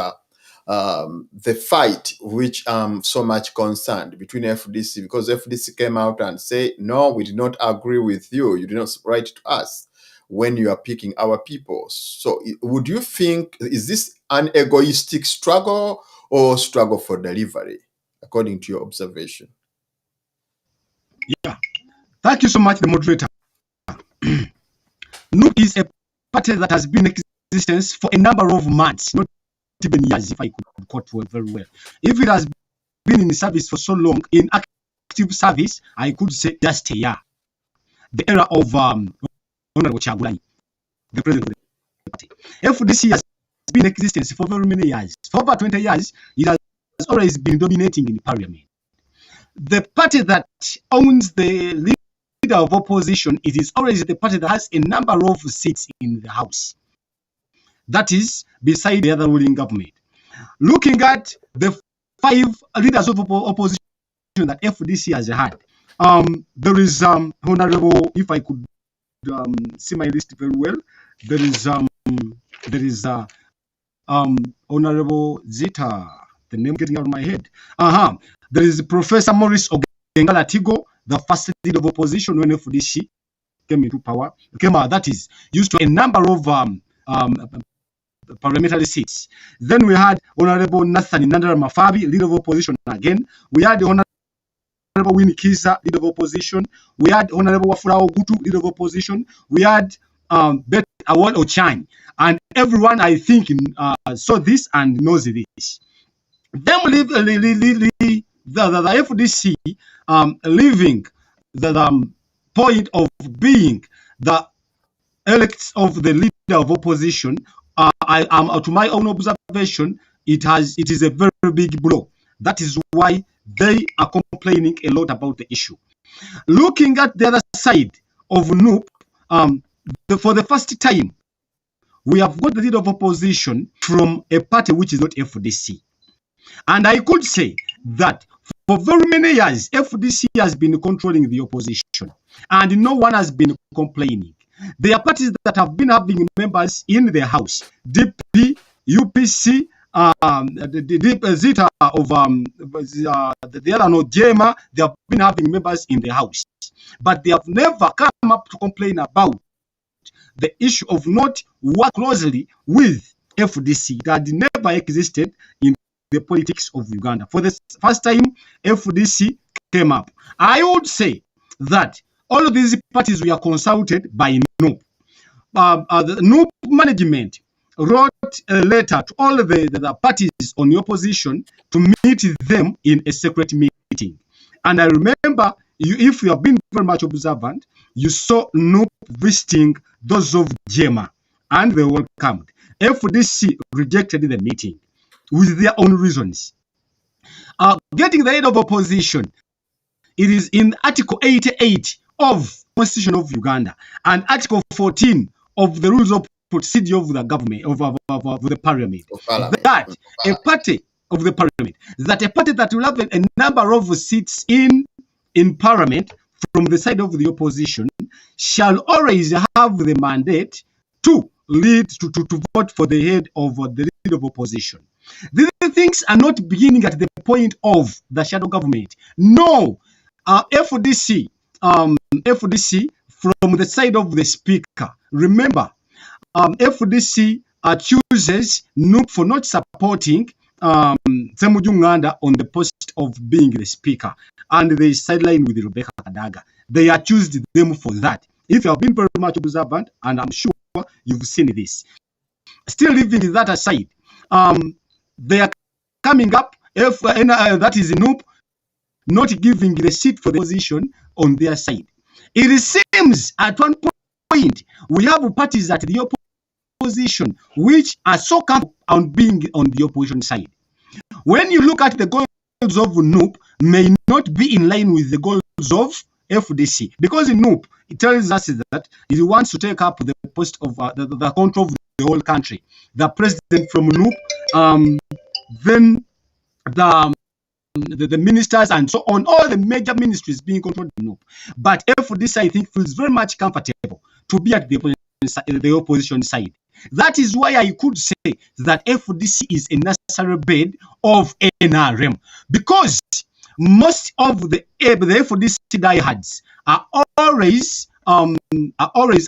the fight, which I'm so much concerned between FDC, because FDC came out and say, no, we did not agree with you. You did not write to us when you are picking our people. So would you think, is this an egoistic struggle or struggle for delivery, according to your observation? Yeah. Thank you so much, the moderator. NUP is a party that has been in existence for a number of months, not even years, if I could quote very well. If it has been in service for so long, in active service, I could say just a year. The era of Honorable Chagulani, the president of the party. FDC has been in existence for very many years. For over 20 years, it has always been dominating in the parliament. The party that owns the leader of opposition, it is always the party that has a number of seats in the house. That is beside the other ruling government. Looking at the 5 leaders of opposition that FDC has had, there is Honorable, if I could see my list very well, there is Honorable Zita, the name getting out of my head. There is Professor Maurice Ogengala Tigo, the first leader of opposition when FDC came into power. That is used to a number of parliamentary seats. Then we had Honorable Nathan Nandara Mafabi, leader of opposition again. We had Honorable Winnie Kiza, leader of opposition. We had Honorable Wafula Ogutu, leader of opposition. We had Bet Awal Ochang. And everyone, I think, saw this and knows this. Then we leave the FDC leaving the point of being the elects of the leader of opposition. I am, to my own observation, it is a very big blow. That is why they are complaining a lot about the issue. Looking at the other side of NUP, for the first time, we have got the leader of opposition from a party which is not FDC. And I could say that for very many years, FDC has been controlling the opposition, and no one has been complaining. There are parties that have been having members in the house, DP, UPC, the Zita of the other no JEMA, they have been having members in the house, but they have never come up to complain about the issue of not work closely with FDC that never existed in the politics of Uganda. For the first time, FDC came up. I would say that all of these parties were consulted by NUP. The NUP management wrote a letter to all the parties on the opposition to meet them in a secret meeting. And I remember, if you have been very much observant, you saw NUP visiting those of JEMA, and they welcomed. FDC rejected the meeting with their own reasons. Getting the head of opposition, it is in Article 88 of Constitution of Uganda and Article 14 of the Rules of Procedure of the government, of the Parliament, that a party of the Parliament, that a party that will have a number of seats in Parliament from the side of the opposition shall always have the mandate to lead, to vote for the head of the leader of opposition. These things are not beginning at the point of the shadow government. No, FDC from the side of the speaker. Remember, FDC accuses NUP for not supporting Semujunganda on the post of being the speaker, and they sidelined with Rebecca Kadaga. They accused them for that. If you have been very much observant, and I'm sure you've seen this, still leaving that aside, they are coming up, that is NUP, not giving the seat for the opposition on their side. It seems at one point we have parties at the opposition which are so comfortable on being on the opposition side. When you look at the goals of NUP, may not be in line with the goals of FDC, because in NUP it tells us that it wants to take up the post of the control of the whole country. The president from NUP, then the ministers and so on, all the major ministries being controlled by NUP. But FDC, I think, feels very much comfortable to be at the opposition side. That is why I could say that FDC is a necessary bed of NRM, because most of the FDC diehards are always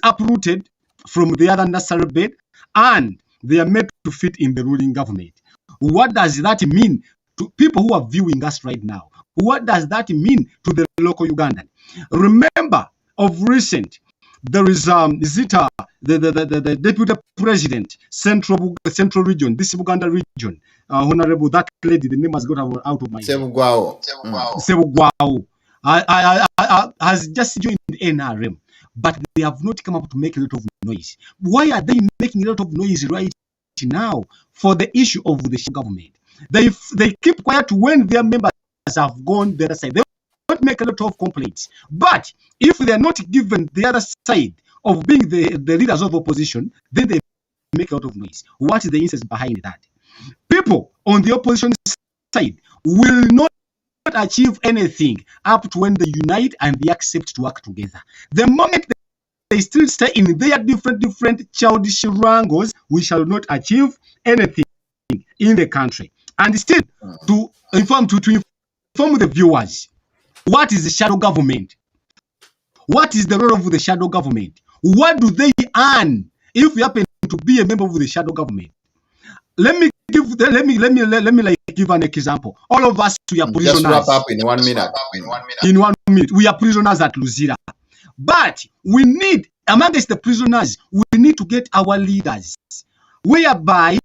uprooted from the other necessary bed, and they are made to fit in the ruling government. What does that mean to people who are viewing us right now? What does that mean to the local Ugandan? Remember, of recent, there is the deputy president, central region, this Uganda region, honorable, that lady, the name has got out of my head. Sebugwao has just joined NRM, but they have not come up to make a lot of noise. Why are they making a lot of noise right now for the issue of the government? They keep quiet when their members have gone the other side. They don't make a lot of complaints. But if they are not given the other side of being the leaders of opposition, then they make a lot of noise. What is the instance behind that? People on the opposition side will not achieve anything up to when they unite and they accept to work together. The moment they still stay in their different childish wrangles, we shall not achieve anything in the country. And still, to inform the viewers, what is the shadow government? What is the role of the shadow government? What do they earn if you happen to be a member of the shadow government? Let me give an example. All of us, we are prisoners. Just wrap up in 1 minute. In 1 minute, we are prisoners at Luzira. But we need, amongst the prisoners, we need to get our leaders, whereby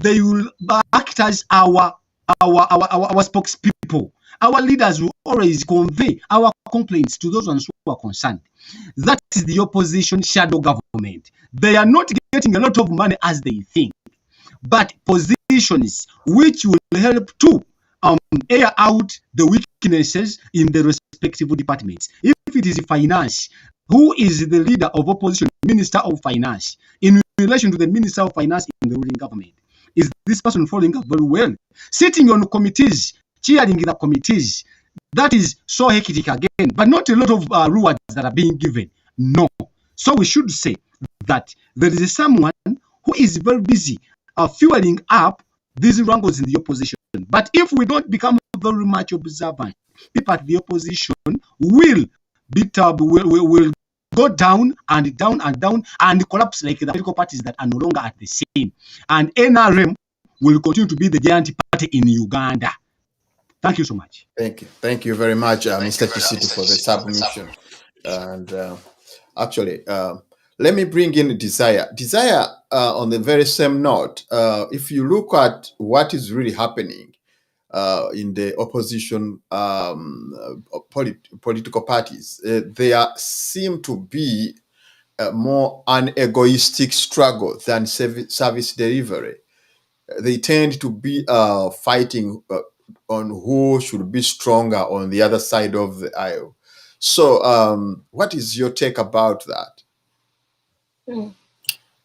they will act as our spokespeople. Our leaders will always convey our complaints to those ones who are concerned. That is the opposition shadow government. They are not getting a lot of money as they think, but positions which will help to air out the weaknesses in the respective departments. If it is finance, who is the leader of opposition? Minister of Finance. In relation to the Minister of Finance in the ruling government, is this person following up very well? Sitting on committees, chairing the committees, that is so hectic again, but not a lot of rewards that are being given. No. So we should say that there is someone who is very busy fueling up these wrangles in the opposition. But if we don't become very much observant, people at the opposition will will go down and down and down and collapse like the political parties that are no longer at the same. And NRM will continue to be the giant party in Uganda. Thank you so much. Thank you very much, Mr. Kisiti, for the submission. And actually, let me bring in Desire. Desire, on the very same note, if you look at what is really happening in the opposition political parties, there seem to be more an egoistic struggle than service delivery. They tend to be fighting on who should be stronger on the other side of the aisle. So what is your take about that?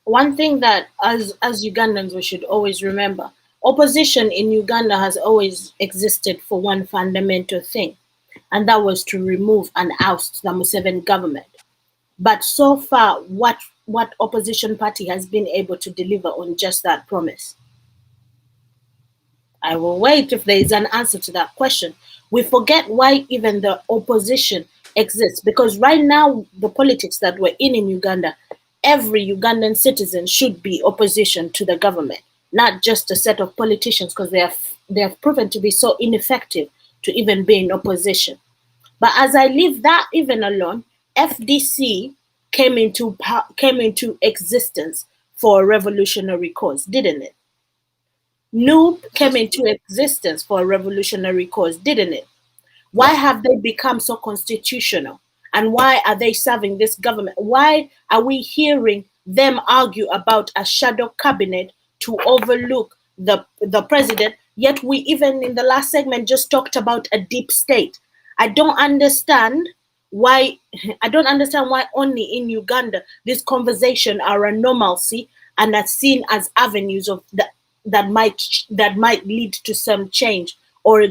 One thing that as Ugandans we should always remember, opposition in Uganda has always existed for one fundamental thing, and that was to remove and oust the Museveni government. But so far, what opposition party has been able to deliver on just that promise? I will wait if there is an answer to that question. We forget why even the opposition exists, because right now the politics that we're in Uganda every Ugandan citizen should be opposition to the government, not just a set of politicians, because they have proven to be so ineffective to even be in opposition. But as I leave that even alone, FDC came into existence for a revolutionary cause, didn't it? Noob came into existence for a revolutionary cause, didn't it? Why have they become so constitutional? And why are they serving this government? Why are we hearing them argue about a shadow cabinet to overlook the president? Yet we even in the last segment just talked about a deep state. I don't understand why only in Uganda these conversations are a normalcy and are seen as avenues of that might lead to some change, or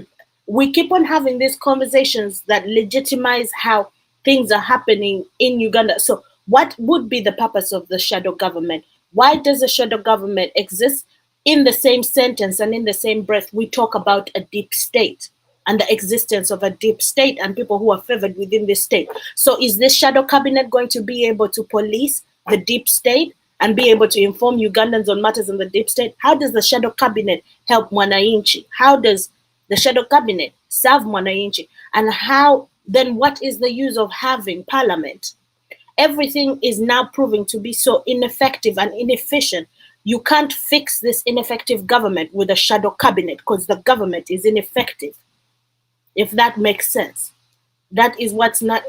we keep on having these conversations that legitimize how things are happening in Uganda. So what would be the purpose of the shadow government? Why does the shadow government exist? In the same sentence and in the same breath, we talk about a deep state and the existence of a deep state and people who are favored within this state. So is this shadow cabinet going to be able to police the deep state and be able to inform Ugandans on matters in the deep state? How does the shadow cabinet help Mwananchi? How does the shadow cabinet serve Mwananchi? And how then what is the use of having parliament? Everything is now proving to be so ineffective and inefficient. You can't fix this ineffective government with a shadow cabinet because the government is ineffective. If that makes sense. That is what's not,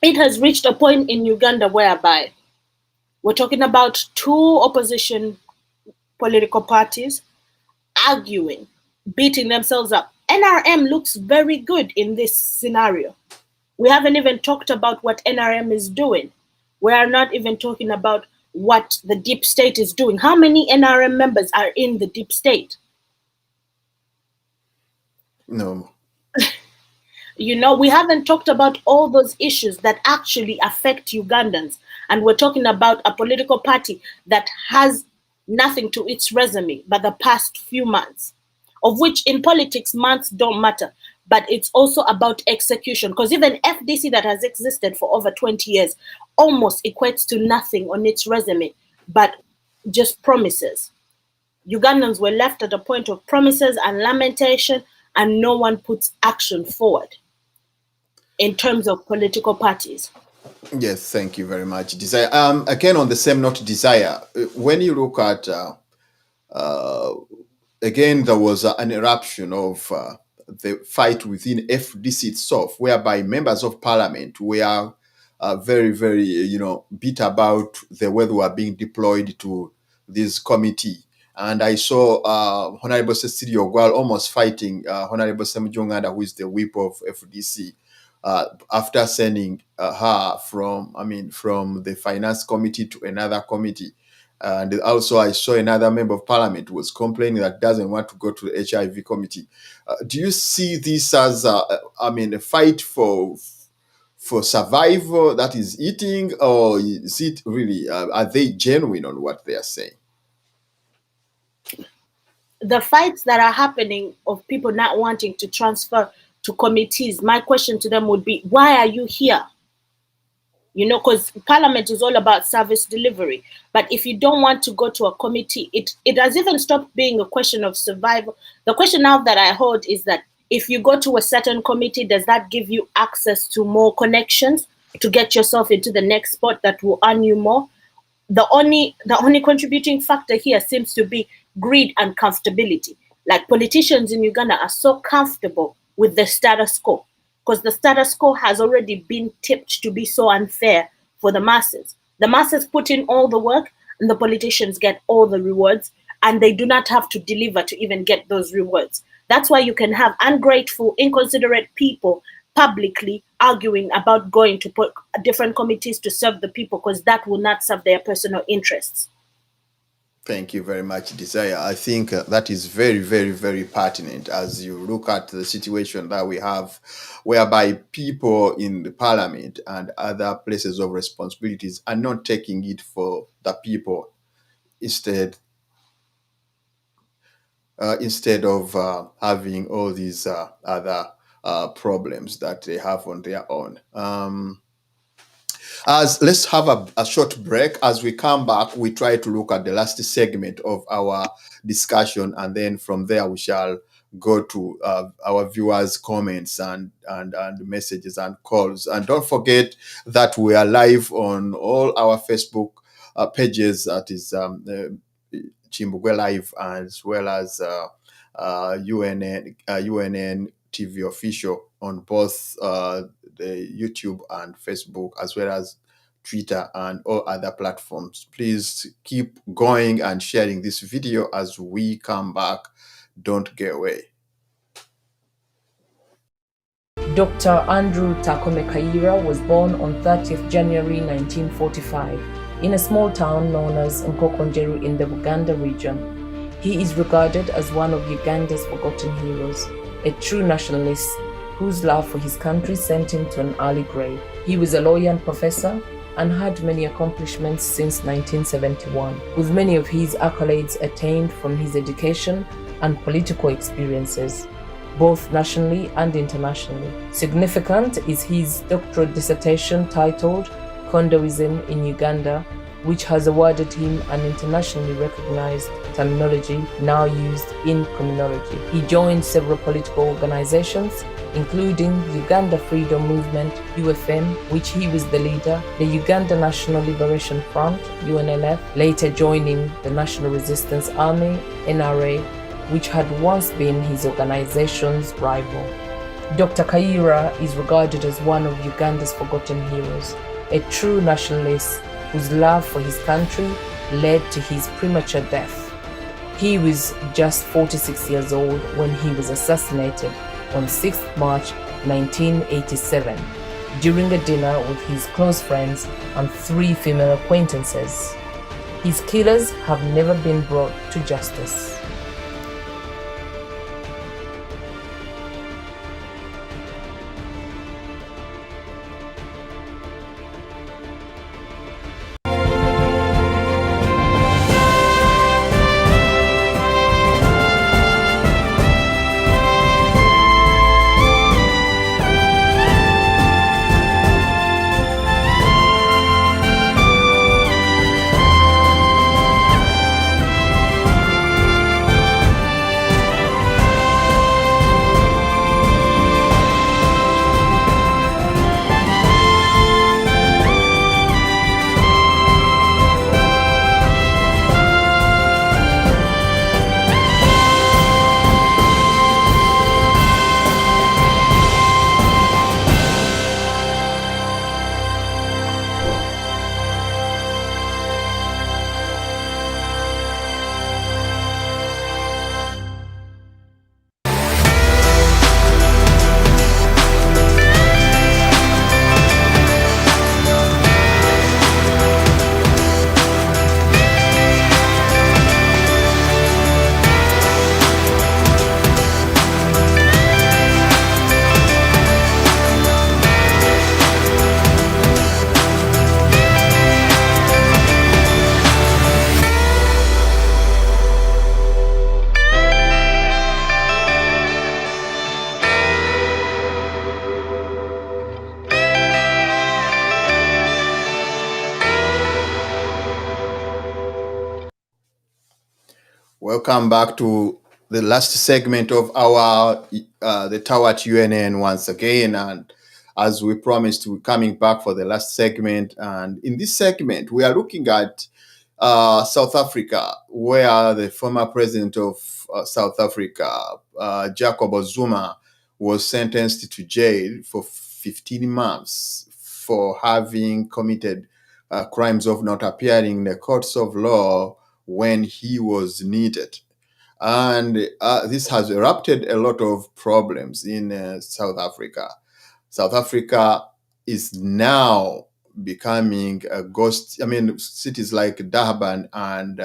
it has reached a point in Uganda whereby we're talking about two opposition political parties arguing, beating themselves up. NRM looks very good in this scenario. We haven't even talked about what NRM is doing. We are not even talking about what the deep state is doing. How many NRM members are in the deep state? No. We haven't talked about all those issues that actually affect Ugandans. And we're talking about a political party that has nothing to its resume but the past few months, of which in politics, months don't matter. But it's also about execution, because even FDC that has existed for over 20 years almost equates to nothing on its resume, but just promises. Ugandans were left at a point of promises and lamentation, and no one puts action forward in terms of political parties. Yes, thank you very much, Desire. Again, on the same note, Desire, when you look at, again, there was an eruption of the fight within FDC itself, whereby members of parliament were very, very, beat about the way they were being deployed to this committee. And I saw Honorable Cecilia Ogwal almost fighting Honorable Sam Jonganda, who is the whip of FDC. After sending her from the finance committee to another committee. And also I saw another member of parliament was complaining that doesn't want to go to the HIV committee. Do you see this as a fight for survival that is eating, or is it really, are they genuine on what they are saying? The fights that are happening of people not wanting to transfer to committees, my question to them would be, why are you here? Because parliament is all about service delivery. But if you don't want to go to a committee, it has even stopped being a question of survival. The question now that I hold is that if you go to a certain committee, does that give you access to more connections to get yourself into the next spot that will earn you more? The only contributing factor here seems to be greed and comfortability. Like politicians in Uganda are so comfortable with the status quo, because the status quo has already been tipped to be so unfair for the masses. The masses put in all the work and the politicians get all the rewards, and they do not have to deliver to even get those rewards. That's why you can have ungrateful, inconsiderate people publicly arguing about going to put different committees to serve the people, because that will not serve their personal interests. Thank you very much, Desire. I think that is very, very, very pertinent as you look at the situation that we have, whereby people in the parliament and other places of responsibilities are not taking it for the people, instead of having all these other problems that they have on their own. As let's have a short break. As we come back, we try to look at the last segment of our discussion, and then from there we shall go to our viewers' comments and messages and calls. And don't forget that we are live on all our Facebook pages. That is Chimbugwe Live, as well as UNN TV official on both the YouTube and Facebook, as well as Twitter and all other platforms. Please keep going and sharing this video as we come back. Don't get away. Dr. Andrew Takome Kaira was born on 30th January 1945 in a small town known as Nkokonjeru in the Buganda region. He is regarded as one of Uganda's forgotten heroes, a true nationalist whose love for his country sent him to an early grave. He was a lawyer and professor and had many accomplishments since 1971, with many of his accolades attained from his education and political experiences, both nationally and internationally. Significant is his doctoral dissertation titled Condoism in Uganda, which has awarded him an internationally recognized terminology now used in criminology. He joined several political organizations, including Uganda Freedom Movement, UFM, which he was the leader, the Uganda National Liberation Front, UNLF, later joining the National Resistance Army, NRA, which had once been his organization's rival. Dr. Kaira is regarded as one of Uganda's forgotten heroes, a true nationalist whose love for his country led to his premature death. He was just 46 years old when he was assassinated on 6th March 1987 during a dinner with his close friends and 3 female acquaintances. His killers have never been brought to justice. Welcome back to the last segment of our the Tower at UNN once again. And as we promised, we're coming back for the last segment. And in this segment, we are looking at South Africa, where the former president of South Africa, Jacob Zuma, was sentenced to jail for 15 months for having committed crimes of not appearing in the courts of law when he was needed. And this has erupted a lot of problems in South Africa. South Africa is now becoming a ghost. I mean, cities like Durban and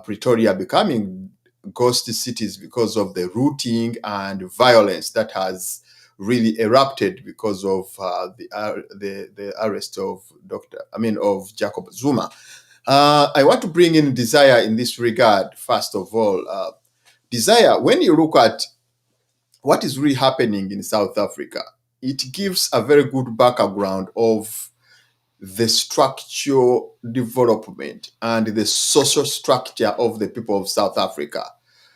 Pretoria becoming ghost cities because of the looting and violence that has really erupted because of the arrest of of Jacob Zuma. I want to bring in Desire in this regard. First of all, Desire, when you look at what is really happening in South Africa, it gives a very good background of the structural development and the social structure of the people of South Africa.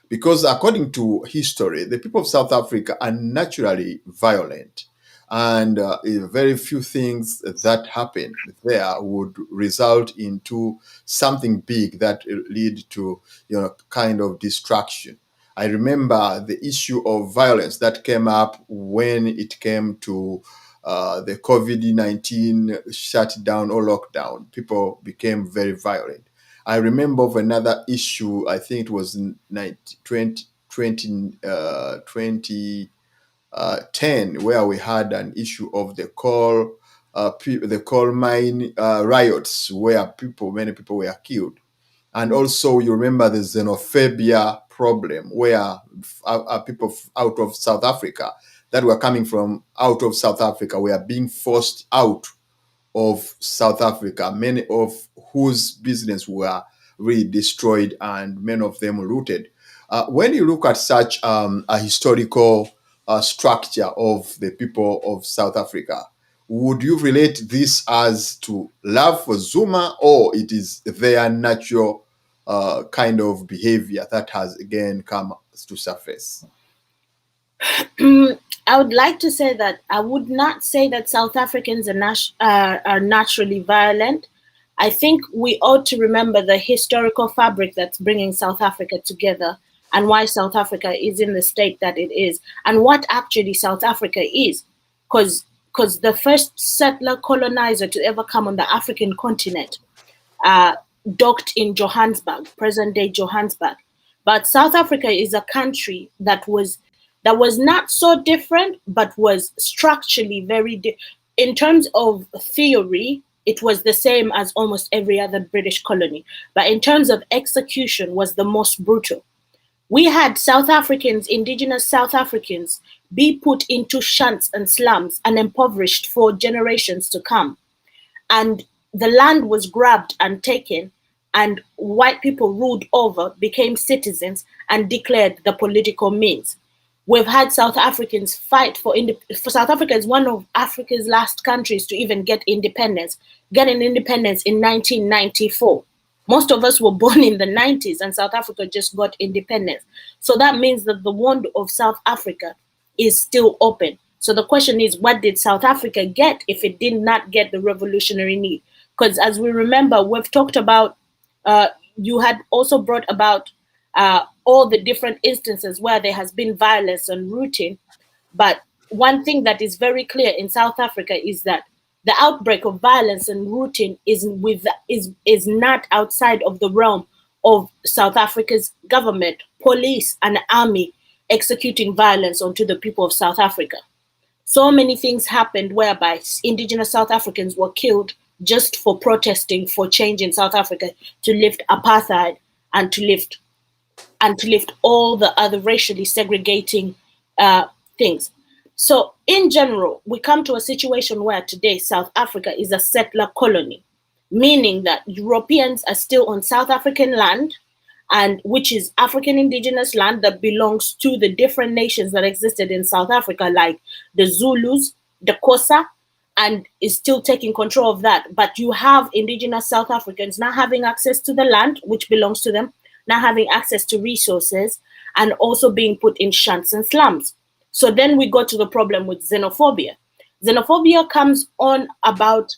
Because according to history, the people of South Africa are naturally violent, and very few things that happen there would result into something big that lead to, kind of destruction. I remember the issue of violence that came up when it came to the COVID-19 shutdown or lockdown. People became very violent. I remember of another issue, I think it was in 2010, where we had an issue of the coal mine riots, where many people were killed. And also you remember the xenophobia problem, where people out of South Africa that were coming from out of South Africa were being forced out of South Africa, many of whose business were really destroyed and many of them looted. When you look at such a historical structure of the people of South Africa, would you relate this as to love for Zuma, or it is their natural kind of behavior that has again come to surface? I would like to say that I would not say that South Africans are naturally violent. I think we ought to remember the historical fabric that's bringing South Africa together, and why South Africa is in the state that it is, and what actually South Africa is. Because the first settler colonizer to ever come on the African continent docked in Johannesburg, present-day Johannesburg. But South Africa is a country that was not so different, but was structurally very in terms of theory, it was the same as almost every other British colony. But in terms of execution, was the most brutal. We had South Africans, indigenous South Africans, be put into shunts and slums and impoverished for generations to come. And the land was grabbed and taken, and white people ruled over, became citizens, and declared the political means. We've had South Africans fight for South Africa is one of Africa's last countries to even get independence, getting independence in 1994. Most of us were born in the 90s, and South Africa just got independence. So that means that the wound of South Africa is still open. So the question is, what did South Africa get if it did not get the revolutionary need? Because as we remember, we've talked about, you had also brought about all the different instances where there has been violence and rooting. But one thing that is very clear in South Africa is that the outbreak of violence and rooting is not outside of the realm of South Africa's government, police, and army executing violence onto the people of South Africa. So many things happened whereby indigenous South Africans were killed just for protesting for change in South Africa, to lift apartheid and to lift all the other racially segregating things. So in general, we come to a situation where today South Africa is a settler colony, meaning that Europeans are still on South African land, and which is African indigenous land that belongs to the different nations that existed in South Africa, like the Zulus, the Xhosa, and is still taking control of that. But you have indigenous South Africans now having access to the land, which belongs to them, now having access to resources, and also being put in shunts and slums. So then we go to the problem with xenophobia. Xenophobia comes on about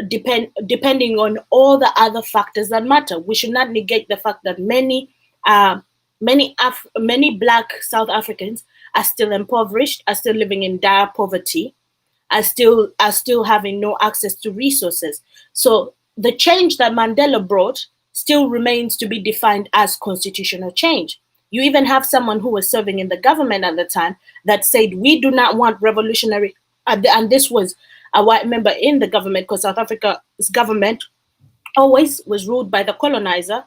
depending on all the other factors that matter. We should not negate the fact that many Black South Africans are still impoverished, are still living in dire poverty, are still having no access to resources. So the change that Mandela brought still remains to be defined as constitutional change. You even have someone who was serving in the government at the time that said, we do not want revolutionary, and this was a white member in the government, because South Africa's government always was ruled by the colonizer.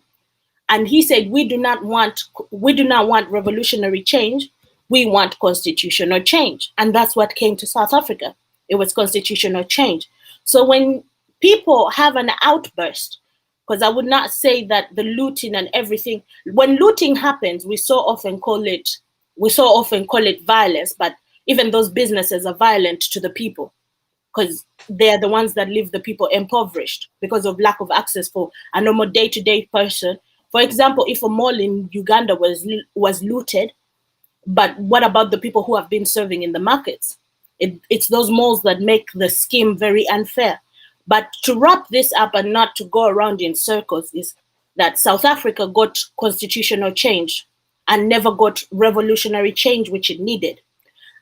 And he said, we do not want revolutionary change, we want constitutional change. And that's what came to South Africa. It was constitutional change. So when people have an outburst, because I would not say that the looting and everything, when looting happens, we so often call it violence, but even those businesses are violent to the people. because they are the ones that leave the people impoverished because of lack of access for a normal day-to-day person. For example, if a mall in Uganda was looted, but what about the people who have been serving in the markets? It's those malls that make the scheme very unfair. But to wrap this up and not to go around in circles is that South Africa got constitutional change and never got revolutionary change, which it needed.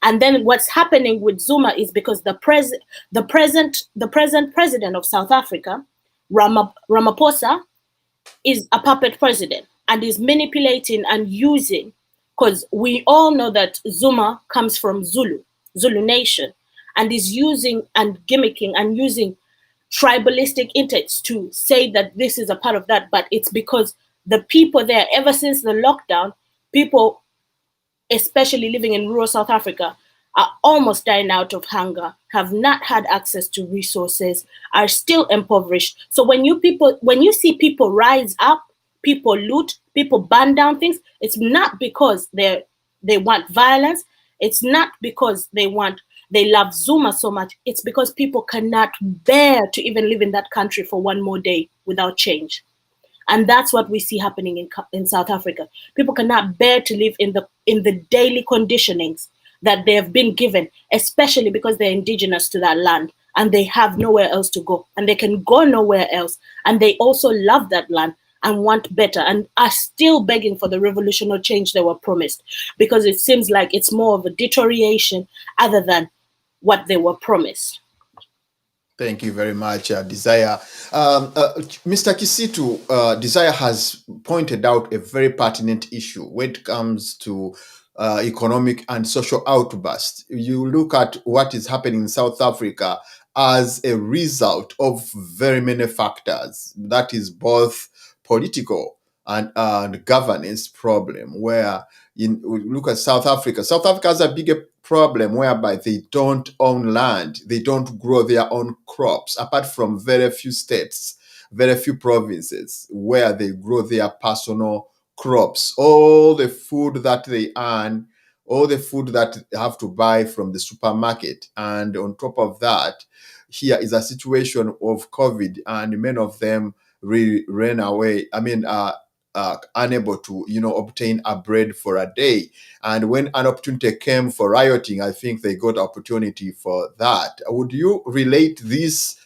And then what's happening with Zuma is because the present president of South Africa, Ramaphosa, is a puppet president and is manipulating and using, because we all know that Zuma comes from Zulu Nation, and is using and gimmicking and using tribalistic intents to say that this is a part of that. But it's because the people there, ever since the lockdown, people, especially living in rural South Africa, are almost dying out of hunger, have not had access to resources, are still impoverished. So when you see people rise up, people loot, people burn down things, it's not because they want violence. It's not because they love Zuma so much. It's because people cannot bear to even live in that country for one more day without change. And that's what we see happening in South Africa. People cannot bear to live in the daily conditionings that they have been given, especially because they're indigenous to that land and they have nowhere else to go, and they can go nowhere else. And they also love that land and want better, and are still begging for the revolutionary change they were promised, because it seems like it's more of a deterioration other than what they were promised. Thank you very much, Desire. Mr. Kisitu, Desire has pointed out a very pertinent issue when it comes to economic and social outburst. You look at what is happening in South Africa as a result of very many factors. That is both political and governance problem, where we look at South Africa. South Africa has a bigger problem whereby they don't own land, they don't grow their own crops, apart from very few states, very few provinces where they grow their personal crops. All the food that they earn, all the food that they have to buy from the supermarket. And on top of that, here is a situation of COVID, and many of them ran away. Unable to, obtain a bread for a day. And when an opportunity came for rioting, I think they got opportunity for that. Would you relate this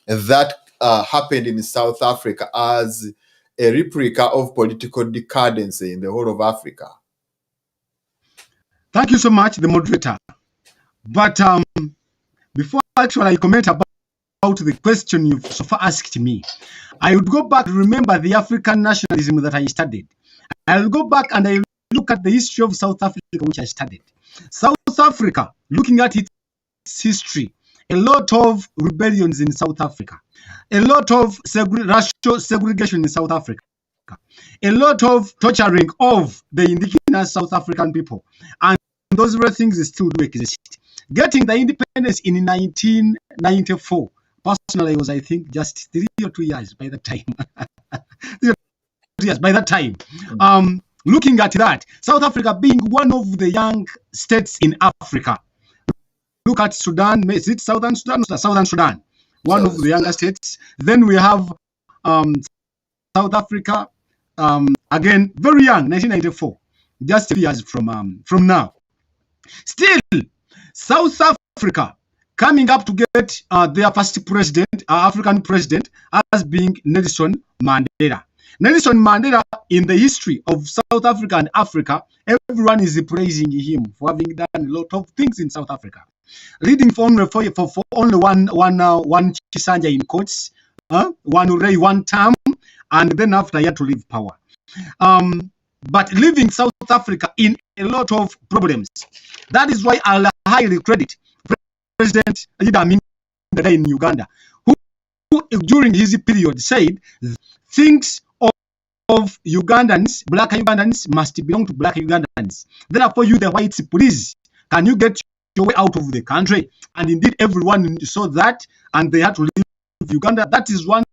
that happened in South Africa as a replica of political decadence in the whole of Africa? Thank you so much, the moderator. But before actually I comment about the question you've so far asked me, I would go back to remember the African nationalism that I studied. I'll go back and I look at the history of South Africa, which I studied. South Africa, looking at its history, a lot of rebellions in South Africa, a lot of racial segregation in South Africa, a lot of torturing of the indigenous South African people. And those very things still do exist. Getting the independence in 1994, personally, was, I think, just 3 or 2 years by that time. 3 or 2 years by that time. Looking at that, South Africa being one of the young states in Africa. Look at Sudan. Is it Southern Sudan? Southern Sudan, one of the younger states. Then we have South Africa, again, very young, 1994, just 3 years from now. Still, South Africa coming up to get their first president, African president, as being Nelson Mandela. Nelson Mandela, in the history of South Africa and Africa, everyone is praising him for having done a lot of things in South Africa. Leading for only one Chisanja in courts, one term, and then after he had to leave power. But leaving South Africa in a lot of problems. That is why I'll highly credit President Idi Amin Dada in Uganda, who during his period said things of Ugandans, black Ugandans, must belong to black Ugandans. Therefore, you the whites, please, can you get your way out of the country? And indeed, everyone saw that, and they had to leave Uganda. That is one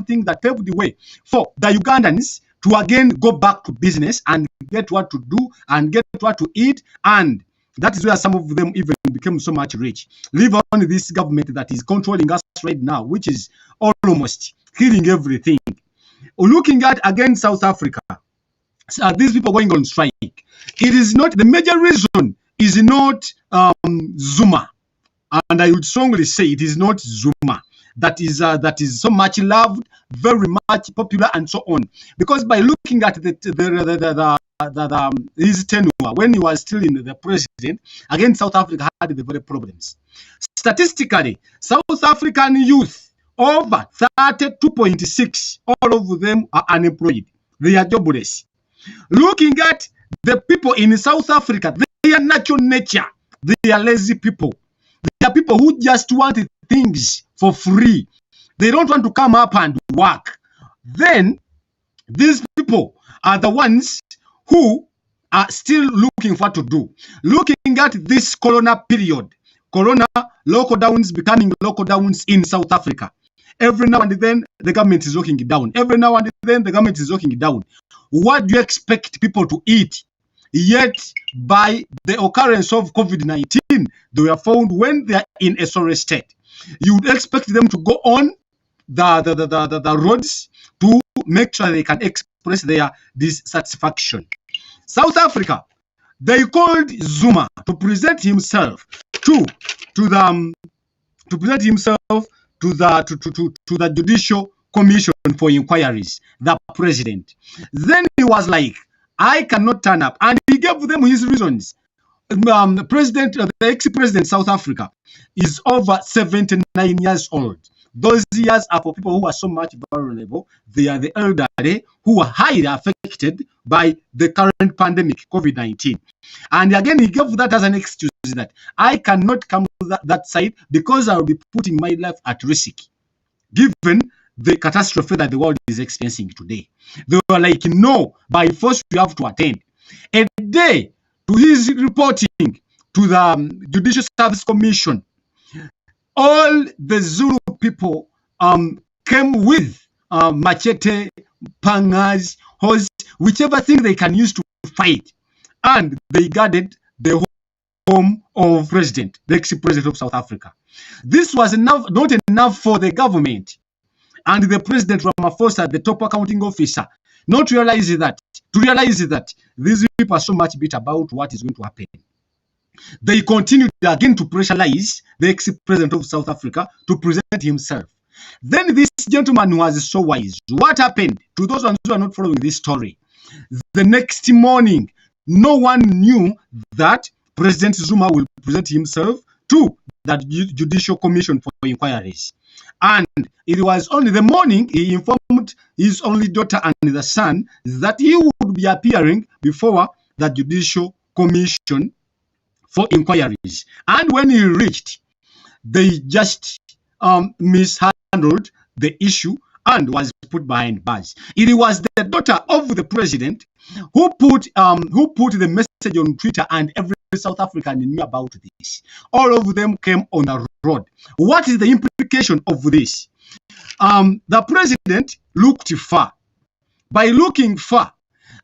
thing that paved the way for the Ugandans to again go back to business and get what to do and get what to eat and That is where some of them even became so much rich. Leave on this government that is controlling us right now, which is almost killing everything. Looking at again South Africa, these people going on strike. It is not, the major reason is not Zuma, and I would strongly say it is not Zuma that is so much loved, very much popular, and so on. Because by looking at his tenure when he was still in the president, again South Africa had the very problems. Statistically, South African youth over 32.6, all of them are unemployed. They are jobless. Looking at the people in South Africa, their natural nature, they are lazy people. They are people who just want things for free. They don't want to come up and work. Then these people are the ones who are still looking for what to do. Looking at this corona period, corona lockdowns becoming lockdowns in South Africa. Every now and then the government is locking it down. Every now and then the government is locking it down. What do you expect people to eat? Yet, by the occurrence of COVID-19, they were found when they are in a sorry state. You would expect them to go on the roads to make sure they can express their dissatisfaction. South Africa, they called Zuma to present himself to the Judicial Commission for Inquiries, the president. Then he was like, I cannot turn up. And he gave them his reasons. The ex-president South Africa is over 79 years old. Those years are for people who are so much vulnerable. They are the elderly who are highly affected by the current pandemic, COVID-19. And again, he gave that as an excuse that I cannot come to that side because I will be putting my life at risk, given the catastrophe that the world is experiencing today. They were like, no, by force we have to attend. A day to his reporting to the Judicial Service Commission, all the Zulu people came with machete, pangas, horse, whichever thing they can use to fight. And they guarded the home of president, the ex-president of South Africa. This was not enough for the government and the president Ramaphosa, the top accounting officer, to realize that these people are so much bitter about what is going to happen. They continued again to pressurize the ex-president of South Africa to present himself. Then this gentleman who was so wise, what happened to those ones who are not following this story? The next morning, no one knew that President Zuma will present himself to the Judicial Commission for Inquiries. And it was only the morning he informed his only daughter and the son that he would be appearing before the Judicial Commission for Inquiries. And when he reached, they just mishandled the issue and was put behind bars. It was the daughter of the president who put the message on Twitter, and every South African knew about this. All of them came on a road. What is the implication of this? The president looked far. By looking far,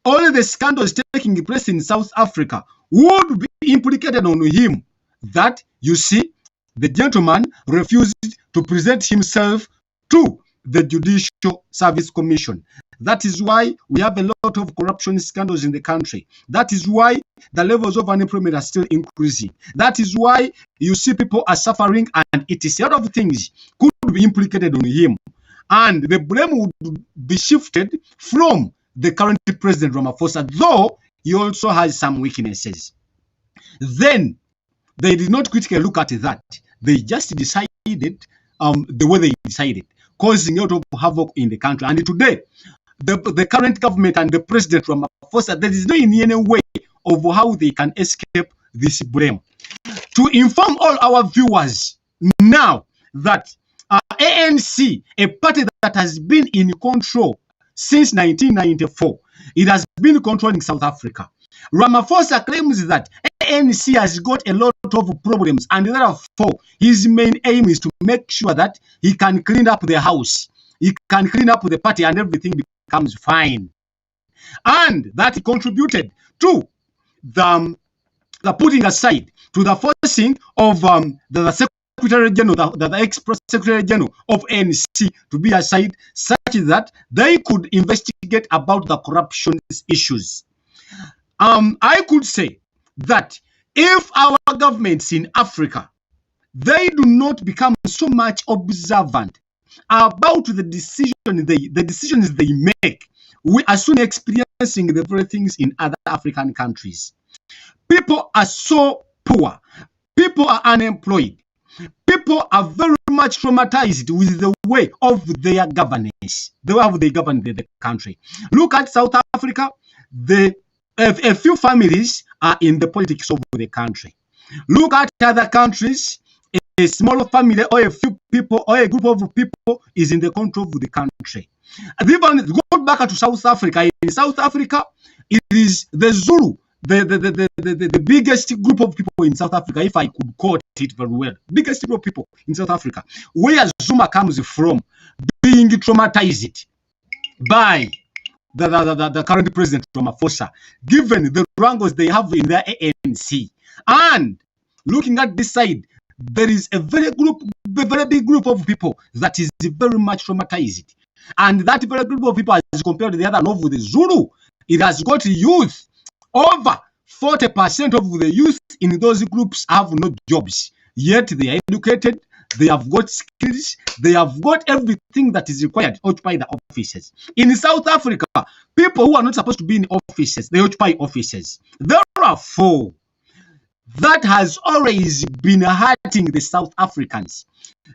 all the scandals taking place in South Africa would be implicated on him. That, you see, the gentleman refused to present himself to the Judicial Service Commission. That is why we have a lot of corruption scandals in the country. That is why the levels of unemployment are still increasing. That is why you see people are suffering, and it is a lot of things could be implicated on him. And the blame would be shifted from the current President Ramaphosa, though he also has some weaknesses. Then they did not critically look at that. They just decided the way they decided, causing a lot of havoc in the country. And today, the current government and the President Ramaphosa, there is no in any way of how they can escape this blame. To inform all our viewers now that ANC, a party that has been in control since 1994, it has been controlling South Africa. Ramaphosa claims that ANC has got a lot of problems, and therefore his main aim is to make sure that he can clean up the house, he can clean up the party, and everything becomes fine. And that contributed to the the putting aside to the forcing of the Secretary General, the ex-Secretary General of ANC to be aside, such that they could investigate about the corruption issues. I could say that if our governments in Africa, they do not become so much observant about the decisions they make, we are soon experiencing the very things in other African countries. People are so poor. People are unemployed. People are very much traumatized with the way of their governance, the way they govern the country. Look at South Africa. A few families are in the politics of the country. Look at other countries. A small family or a few people or a group of people is in the control of the country. And even go back to South Africa. In South Africa, it is the Zulu, the biggest group of people in South Africa, if I could quote it very well, biggest group of people in South Africa, where Zuma comes from, being traumatized by the current president Ramaphosa, given the wrangles they have in their ANC. And looking at this side, there is a very big group of people that is very much traumatized. And that very group of people, as compared to the other of the Zulu, it has got youth. Over 40% of the youth in those groups have no jobs. Yet they are educated, they have got skills, they have got everything that is required to occupy the offices. In South Africa, people who are not supposed to be in offices, they occupy offices. Therefore, that has always been hurting the South Africans.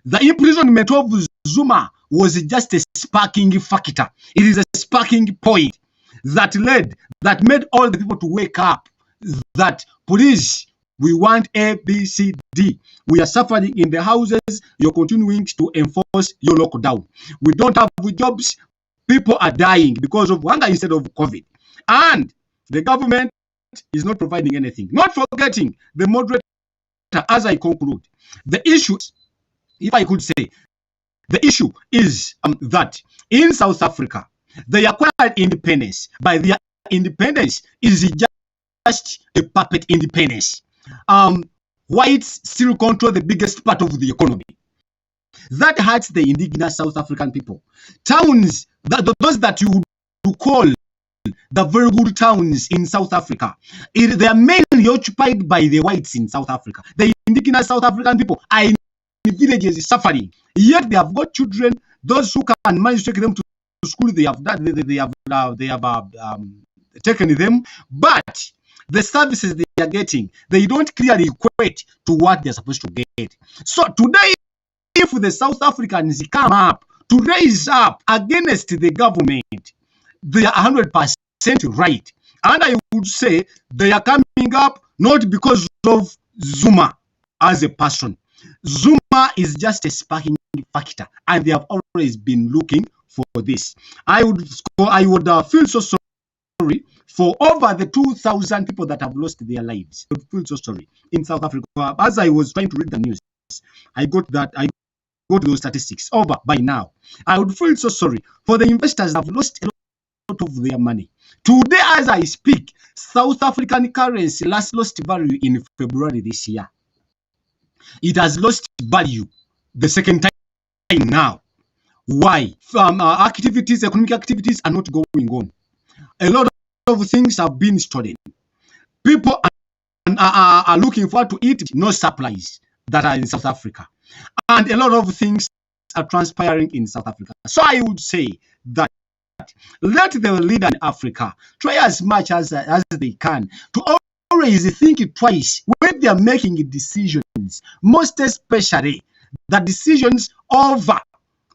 The imprisonment of Zuma was just a sparking factor. It is a sparking point that made all the people to wake up that, please, we want A, B, C, D. We are suffering in the houses. You're continuing to enforce your lockdown. We don't have jobs. People are dying because of hunger instead of COVID. And the government is not providing anything. Not forgetting the moderator, as I conclude. The issue, if I could say, the issue is that in South Africa, they acquired independence. By their independence is just a puppet independence. Whites still control the biggest part of the economy. That hurts the indigenous South African people. Towns, those that you would call the very good towns in South Africa, they are mainly occupied by the whites in South Africa. The indigenous South African people are in villages suffering. Yet they have got children. Those who can manage to take them to school, they have taken them. But the services they are getting, they don't clearly equate to what they're supposed to get. So today, if the South Africans come up to raise up against the government, they are 100% right. And I would say they are coming up not because of Zuma as a person. Zuma is just a sparking factor, and they have always been looking for this. I would feel so sorry for over the 2,000 people that have lost their lives. I would feel so sorry in South Africa. As I was trying to read the news, I got those statistics over by now. I would feel so sorry for the investors that have lost a lot of their money. Today, as I speak, South African currency last lost value in February this year. It has lost value the second time now. Why? Economic activities are not going on. A lot of things have been stolen. People are looking forward to eat, no supplies that are in South Africa. And a lot of things are transpiring in South Africa. So I would say that let the leader in Africa try as much as they can to always think twice when they are making decisions, most especially the decisions over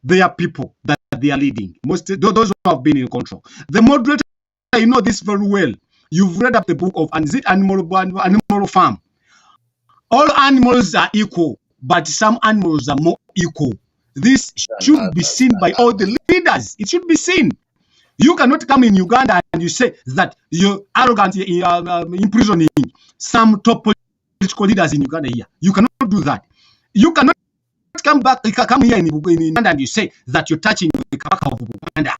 their people that they are leading, those who have been in control. The moderator, you know this very well. You've read up the book of Animal Farm. All animals are equal, but some animals are more equal. This should be seen by all the leaders. It should be seen. You cannot come in Uganda and you say that you're arrogant, imprisoning some top political leaders in Uganda here. You cannot do that. You cannot come here in Uganda and you say that you're touching the Kabaka of Uganda.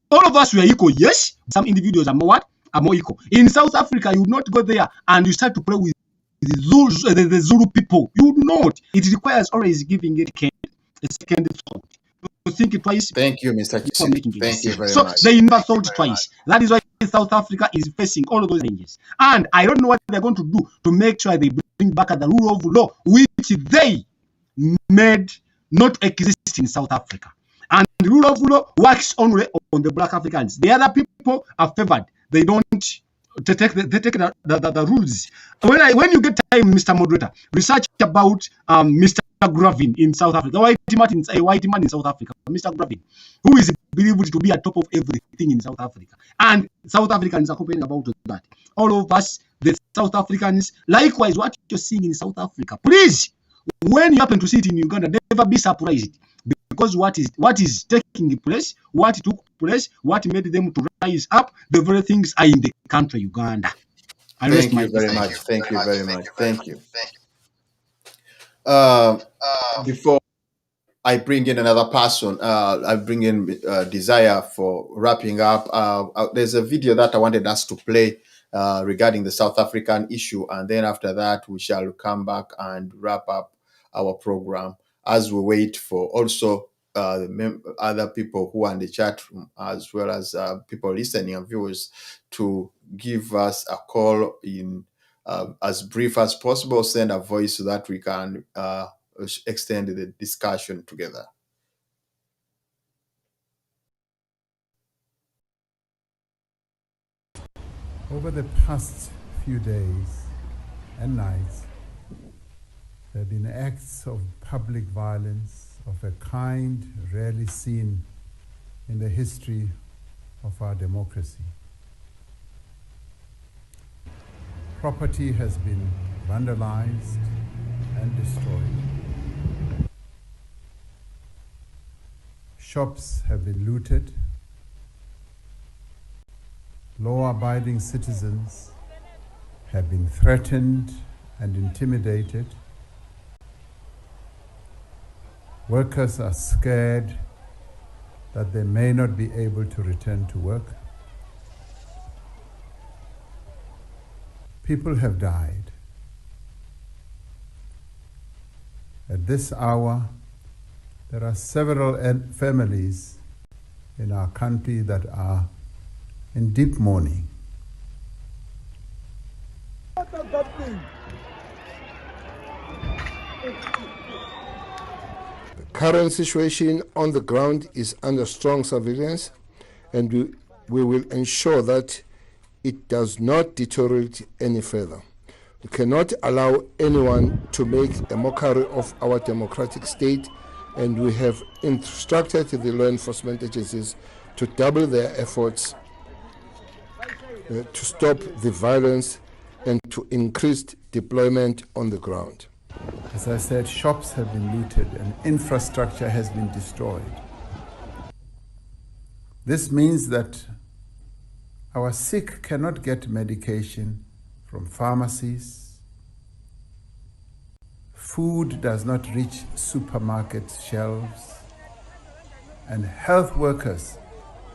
All of us were equal, yes. Some individuals are more what? are more equal. In South Africa, you would not go there and you start to play with the Zulu people. You would not. It requires always giving it a second thought. To think twice Thank you, Mr. before Kisi. making a Thank you decision. very So much. they never thought twice. That is why South Africa is facing all of those challenges. And I don't know what they're going to do to make sure they bring back the rule of law, which they made not exist in South Africa. And the rule of law works only on the black Africans. The other people are favored. They don't take the rules. When you get time, Mr. Moderator, research about Mr. Gravin in South Africa, a white man in South Africa, Mr. Gravin, who is believed to be at top of everything in South Africa. And South Africans are complaining about that. All of us, the South Africans, likewise, what you're seeing in South Africa, please, when you happen to see it in Uganda, never be surprised. Because what is taking place, what took place, what made them to rise up, the very things are in the country Uganda. Thank you very much. Thank you very much. Thank you. Before I bring in another person, I bring in Desire for wrapping up. There's a video that I wanted us to play regarding the South African issue, and then after that we shall come back and wrap up our program as we wait for also other people who are in the chat room, as well as people listening and viewers, to give us a call in as brief as possible, send a voice so that we can extend the discussion together. Over the past few days and nights, there have been acts of public violence of a kind rarely seen in the history of our democracy. Property has been vandalized and destroyed. Shops have been looted. Law-abiding citizens have been threatened and intimidated. Workers are scared that they may not be able to return to work. People have died. At this hour, there are several families in our country that are in deep mourning. The current situation on the ground is under strong surveillance, and we will ensure that it does not deteriorate any further. We cannot allow anyone to make a mockery of our democratic state, and we have instructed the law enforcement agencies to double their efforts to stop the violence and to increase deployment on the ground. As I said, shops have been looted and infrastructure has been destroyed. This means that our sick cannot get medication from pharmacies. Food does not reach supermarket shelves, and health workers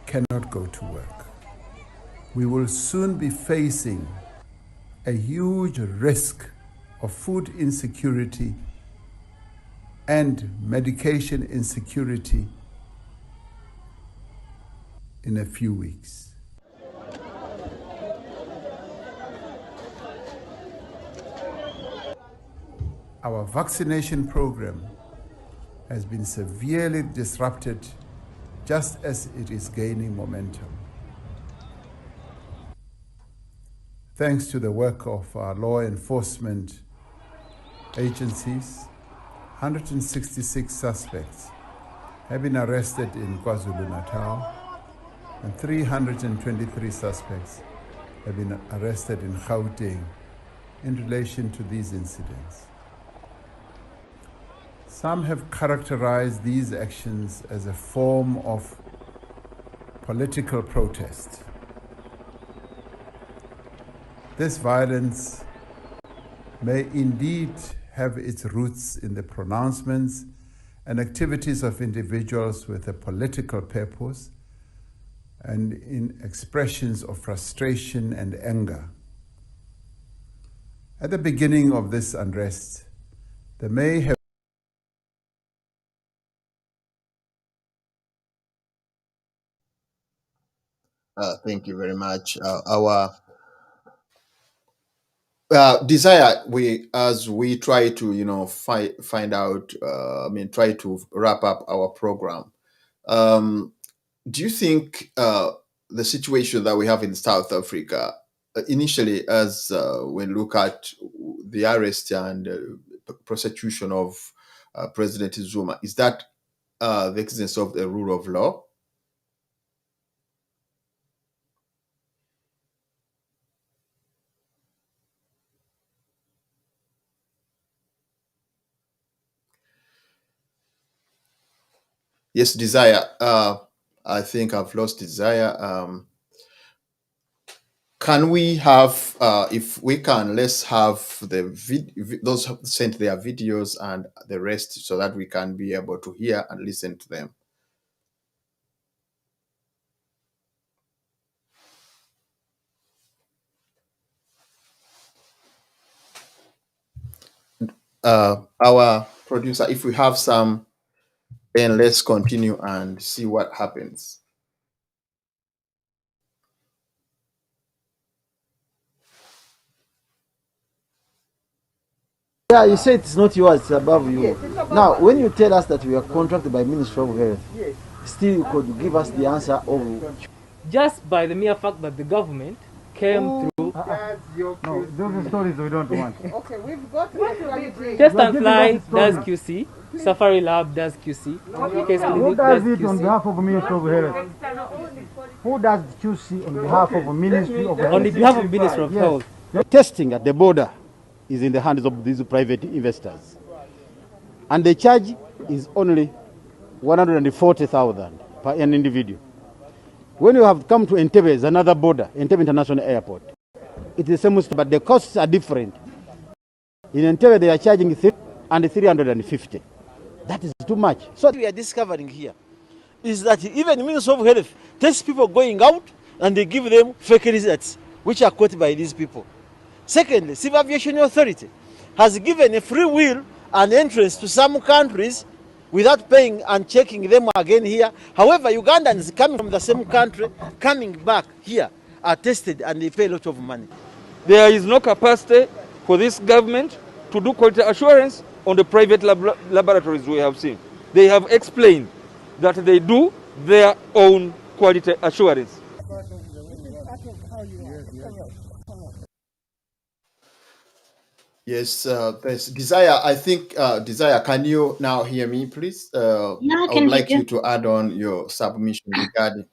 cannot go to work. We will soon be facing a huge risk of food insecurity and medication insecurity in a few weeks. Our vaccination program has been severely disrupted just as it is gaining momentum. Thanks to the work of our law enforcement agencies, 166 suspects have been arrested in KwaZulu-Natal, and 323 suspects have been arrested in Gauteng in relation to these incidents. Some have characterized these actions as a form of political protest. This violence may indeed have its roots in the pronouncements and activities of individuals with a political purpose, and in expressions of frustration and anger. At the beginning of this unrest, there may have Thank you very much. Our desire, as we try to find out, try to wrap up our program. Do you think the situation that we have in South Africa, initially, as we look at the arrest and prosecution of President Zuma, is that the existence of the rule of law? Yes, Desire. I think I've lost Desire. Can we have, if we can, let's have those who sent their videos and the rest so that we can be able to hear and listen to them. Our producer, if we have some, then let's continue and see what happens. Yeah, you say it's not yours, it's above you. Yes, now, when you tell us that we are contracted by Ministry of Health, yes, still you could give us the answer of... Just by the mere fact that the government came through... No, those stories we don't want. Okay, we've got... Test and Fly does QC, Safari Lab does QC, Who does it on behalf of Ministry of Health? Who does QC on behalf of Ministry of Health? On behalf of Ministry of Health. Testing at the border is in the hands of these private investors. And the charge is only 140,000 per an individual. When you have come to Entebbe, there's another border, Entebbe International Airport. It is the same, but the costs are different. In Entebbe, they are charging 350. That is too much. So what we are discovering here is that even the Ministry of Health takes people going out and they give them fake results, which are quoted by these people. Secondly, Civil Aviation Authority has given a free will and entrance to some countries without paying and checking them again here. However, Ugandans coming from the same country, coming back here, are tested and they pay a lot of money. There is no capacity for this government to do quality assurance on the private laboratories we have seen. They have explained that they do their own quality assurance. Yes, there's Desire. I think, Desire, can you now hear me, please? Yeah, I I can would hear like you. you to add on your submission regarding.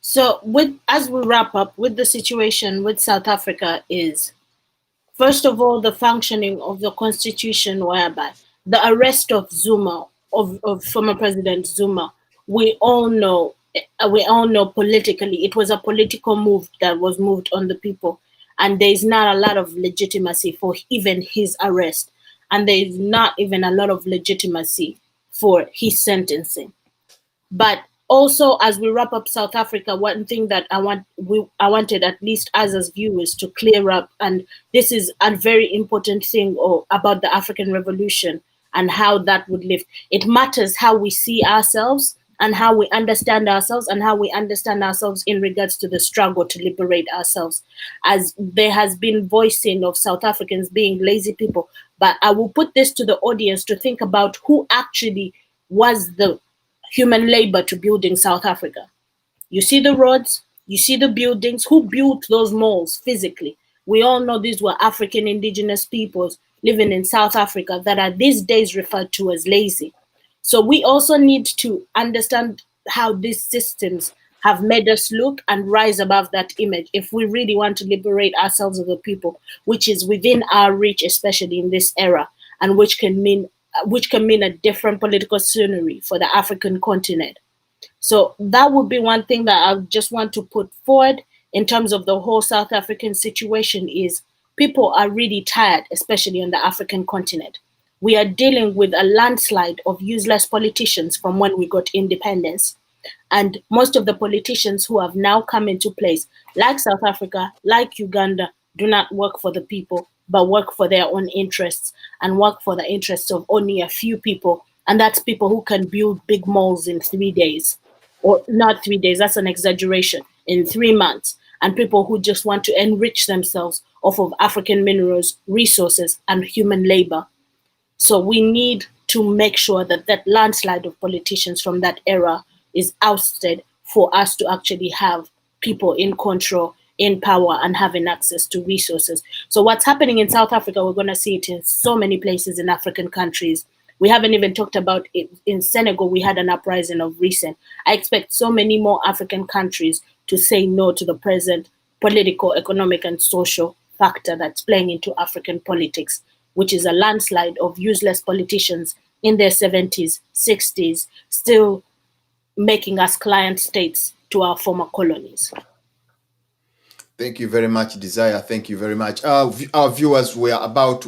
So, as we wrap up with the situation with South Africa is, first of all, the functioning of the constitution, whereby the arrest of Zuma, of former President Zuma, we all know politically, it was a political move that was moved on the people. And there is not a lot of legitimacy for even his arrest. And there is not even a lot of legitimacy for his sentencing. But also, as we wrap up South Africa, one thing that I wanted at least us as viewers to clear up, and this is a very important thing about the African Revolution and how that would live. It matters how we see ourselves and how we understand ourselves and how we understand ourselves in regards to the struggle to liberate ourselves. As there has been voicing of South Africans being lazy people, but I will put this to the audience to think about who actually was the human labor to building South Africa. You see the roads, you see the buildings, who built those malls physically? We all know these were African indigenous peoples living in South Africa that are these days referred to as lazy. So we also need to understand how these systems have made us look and rise above that image if we really want to liberate ourselves as a people, which is within our reach, especially in this era, and which can mean a different political scenery for the African continent. So that would be one thing that I just want to put forward in terms of the whole South African situation is people are really tired, especially on the African continent. We are dealing with a landslide of useless politicians from when we got independence. And most of the politicians who have now come into place, like South Africa, like Uganda, do not work for the people, but work for their own interests and work for the interests of only a few people. And that's people who can build big malls in 3 days, or not 3 days, that's an exaggeration, in 3 months. And people who just want to enrich themselves off of African minerals, resources, and human labor. So we need to make sure that that landslide of politicians from that era is ousted for us to actually have people in control, in power, and having access to resources. So what's happening in South Africa, we're going to see it in so many places in African countries. We haven't even talked about it. In Senegal, we had an uprising of recent. I expect so many more African countries to say no to the present political, economic, and social factor that's playing into African politics, which is a landslide of useless politicians in their 70s, 60s, still making us client states to our former colonies. Thank you very much, Desire. Thank you very much. Our viewers, we are about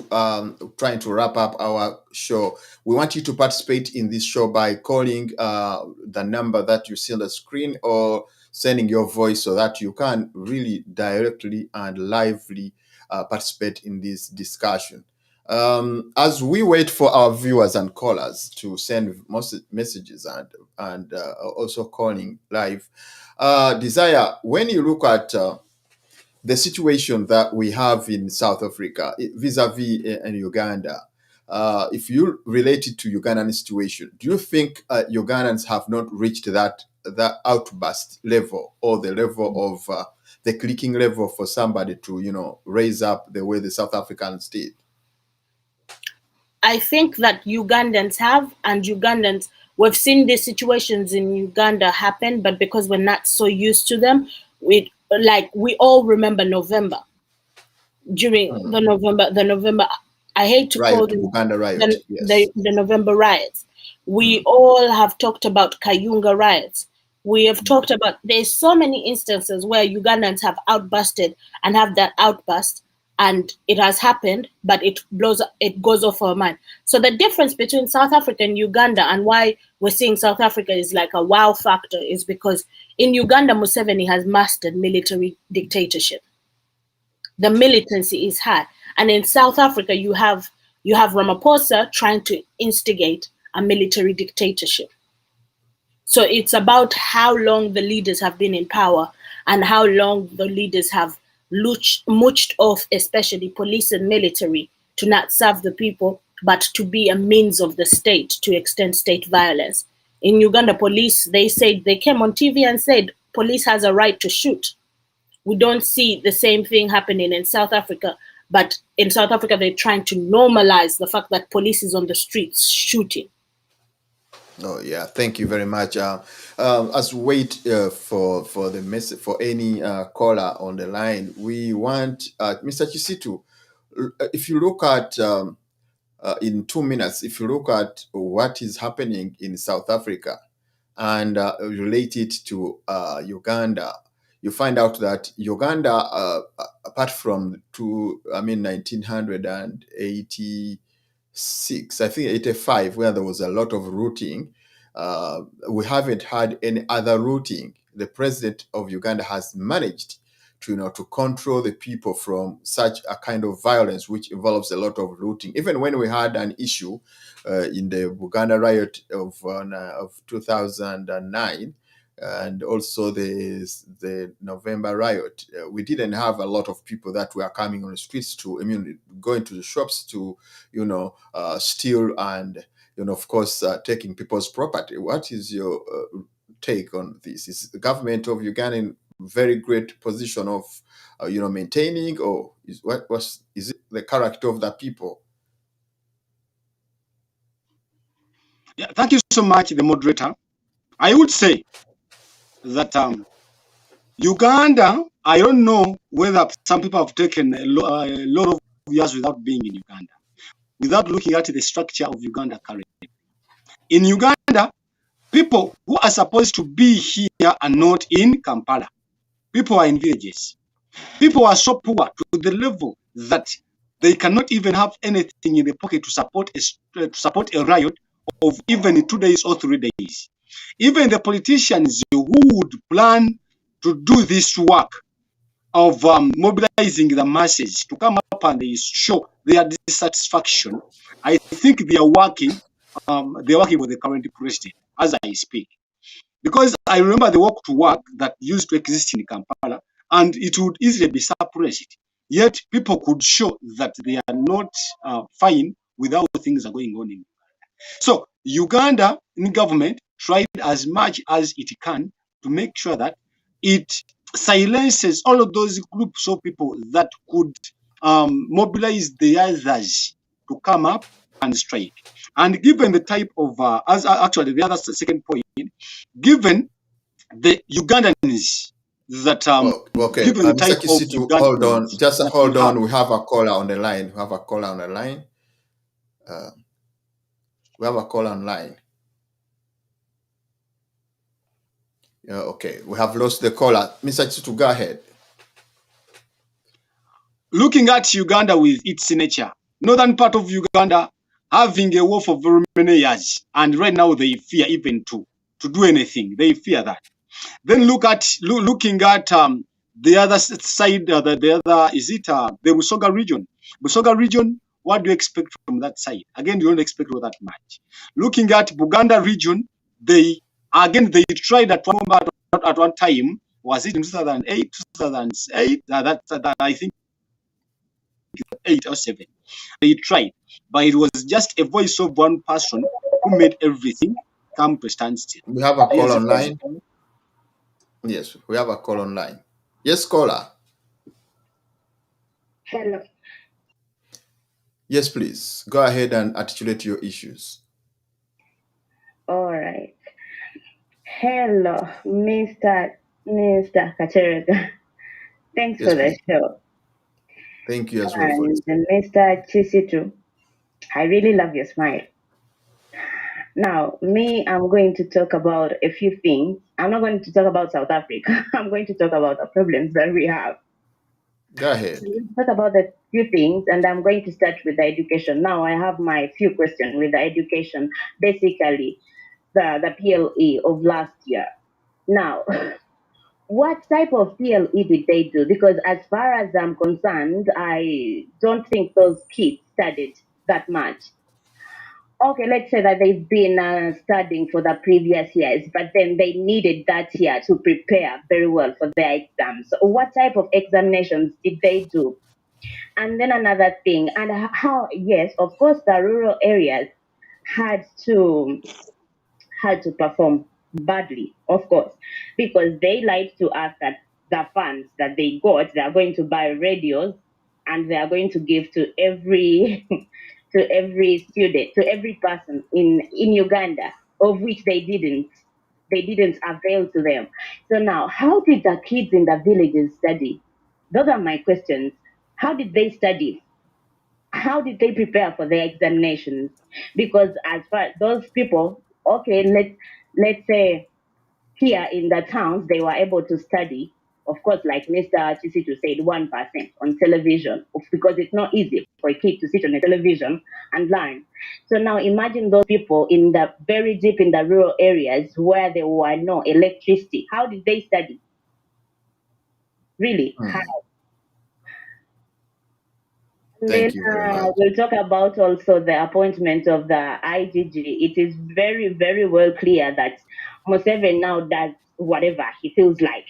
trying to wrap up our show. We want you to participate in this show by calling the number that you see on the screen or sending your voice so that you can really directly and lively participate in this discussion. As we wait for our viewers and callers to send messages and also calling live, Desire, when you look at the situation that we have in South Africa vis-a-vis in Uganda, if you relate it to Ugandan situation, do you think Ugandans have not reached that outburst level or the level of the clicking level for somebody to raise up the way the South Africans did? I think that Ugandans have, and Ugandans, we've seen these situations in Uganda happen, but because we're not so used to them, we all remember November. During the November, I hate to call them Uganda riot, the November riots. We all have talked about Kayunga riots. We have talked about, there's so many instances where Ugandans have outbusted and have that outburst, and it has happened, but it goes off our mind. So the difference between South Africa and Uganda, and why we're seeing South Africa is like a wow factor, is because in Uganda, Museveni has mastered military dictatorship. The militancy is high. And in South Africa, you have Ramaphosa trying to instigate a military dictatorship. So it's about how long the leaders have been in power and how long the leaders have mooched off, especially police and military, to not serve the people, but to be a means of the state to extend state violence. In Uganda, police, they came on TV and said, police has a right to shoot. We don't see the same thing happening in South Africa, but in South Africa, they're trying to normalize the fact that police is on the streets shooting. Oh yeah, thank you very much. As we wait for the message for any caller on the line, we want Mr. Chisitu. If you look at in 2 minutes, if you look at what is happening in South Africa and relate it to Uganda, you find out that Uganda, apart from 1986, I think 85, where there was a lot of looting, we haven't had any other looting. The president of Uganda has managed to control the people from such a kind of violence, which involves a lot of looting. Even when we had an issue in the Buganda riot of 2009, and also the November riot, we didn't have a lot of people that were coming on the streets going to the shops to, steal and, of course, taking people's property. What is your take on this? Is the government of Uganda in very great position of, maintaining, or is it the character of the people? Yeah, thank you so much, the moderator. I would say that Uganda, I don't know whether some people have taken a lot of years without being in Uganda, without looking at the structure of Uganda currently. In Uganda, people who are supposed to be here are not in Kampala. People are in villages. People are so poor to the level that they cannot even have anything in the pocket to support a riot of even 2 days or 3 days. Even the politicians who would plan to do this work of mobilizing the masses to come up and they show their dissatisfaction, I think they are working with the current president as I speak. Because I remember the walk to work that used to exist in Kampala, and it would easily be suppressed. Yet people could show that they are not fine with how things are going on in. So Uganda in government tried as much as it can to make sure that it silences all of those groups of people that could mobilize the others to come up and strike. And given the type of, as actually the other second point, given the Ugandans that Okay, given the Mr. type of Kisitu, hold on. Ugandans Just that we hold have. on. We have a caller on the line. We have a caller on the line. We have a caller on line. Yeah, okay. We have lost the caller. Mr. Kisitu, go ahead. Looking at Uganda with its nature, northern part of Uganda having a war for very many years, and right now they fear even to do anything. They fear that. Then looking at the other side, the other is it the Busoga region? Busoga region, what do you expect from that side? Again, you don't expect all that much. Looking at Buganda region, they tried at one time. Was it in 2008, 2008? That I think 8 or 7. They tried, but it was just a voice of one person who made everything come to a standstill. We have a call online. Yes, we have a call online. Yes, caller. Hello. Yes, please. Go ahead and articulate your issues. All right. Hello, Mr. Kacherega. Thanks Yes, for the please. show. Thank you as well for this. And Mr. Chisitu, I really love your smile. Now, I'm going to talk about a few things. I'm not going to talk about South Africa. I'm going to talk about the problems that we have. Go ahead. Talk about the few things, and I'm going to start with the education. Now, I have my few questions with the education. Basically, the PLE of last year. Now, what type of PLE did they do? Because as far as I'm concerned, I don't think those kids studied that much. Okay, let's say that they've been studying for the previous years, but then they needed that year to prepare very well for their exams. So what type of examinations did they do? And then another thing, and how, yes, of course, the rural areas had to perform badly, of course, because they lied to us that the funds that they got, they are going to buy radios and they are going to give to every to every student, to every person in Uganda, of which they didn't avail to them. So now, how did the kids in the villages study? Those are my questions. How did they study? How did they prepare for their examinations? Because as far those people, okay, let's say here in the towns they were able to study, of course, like Mr. Chisitu said, 1% on television, because it's not easy for a kid to sit on a television and learn. So now imagine those people in the very deep in the rural areas where there were no electricity. How did they study? Really? How? Thank you very much. We'll talk about also the appointment of the IGG. It is very, very well clear that Museveni now does whatever he feels like.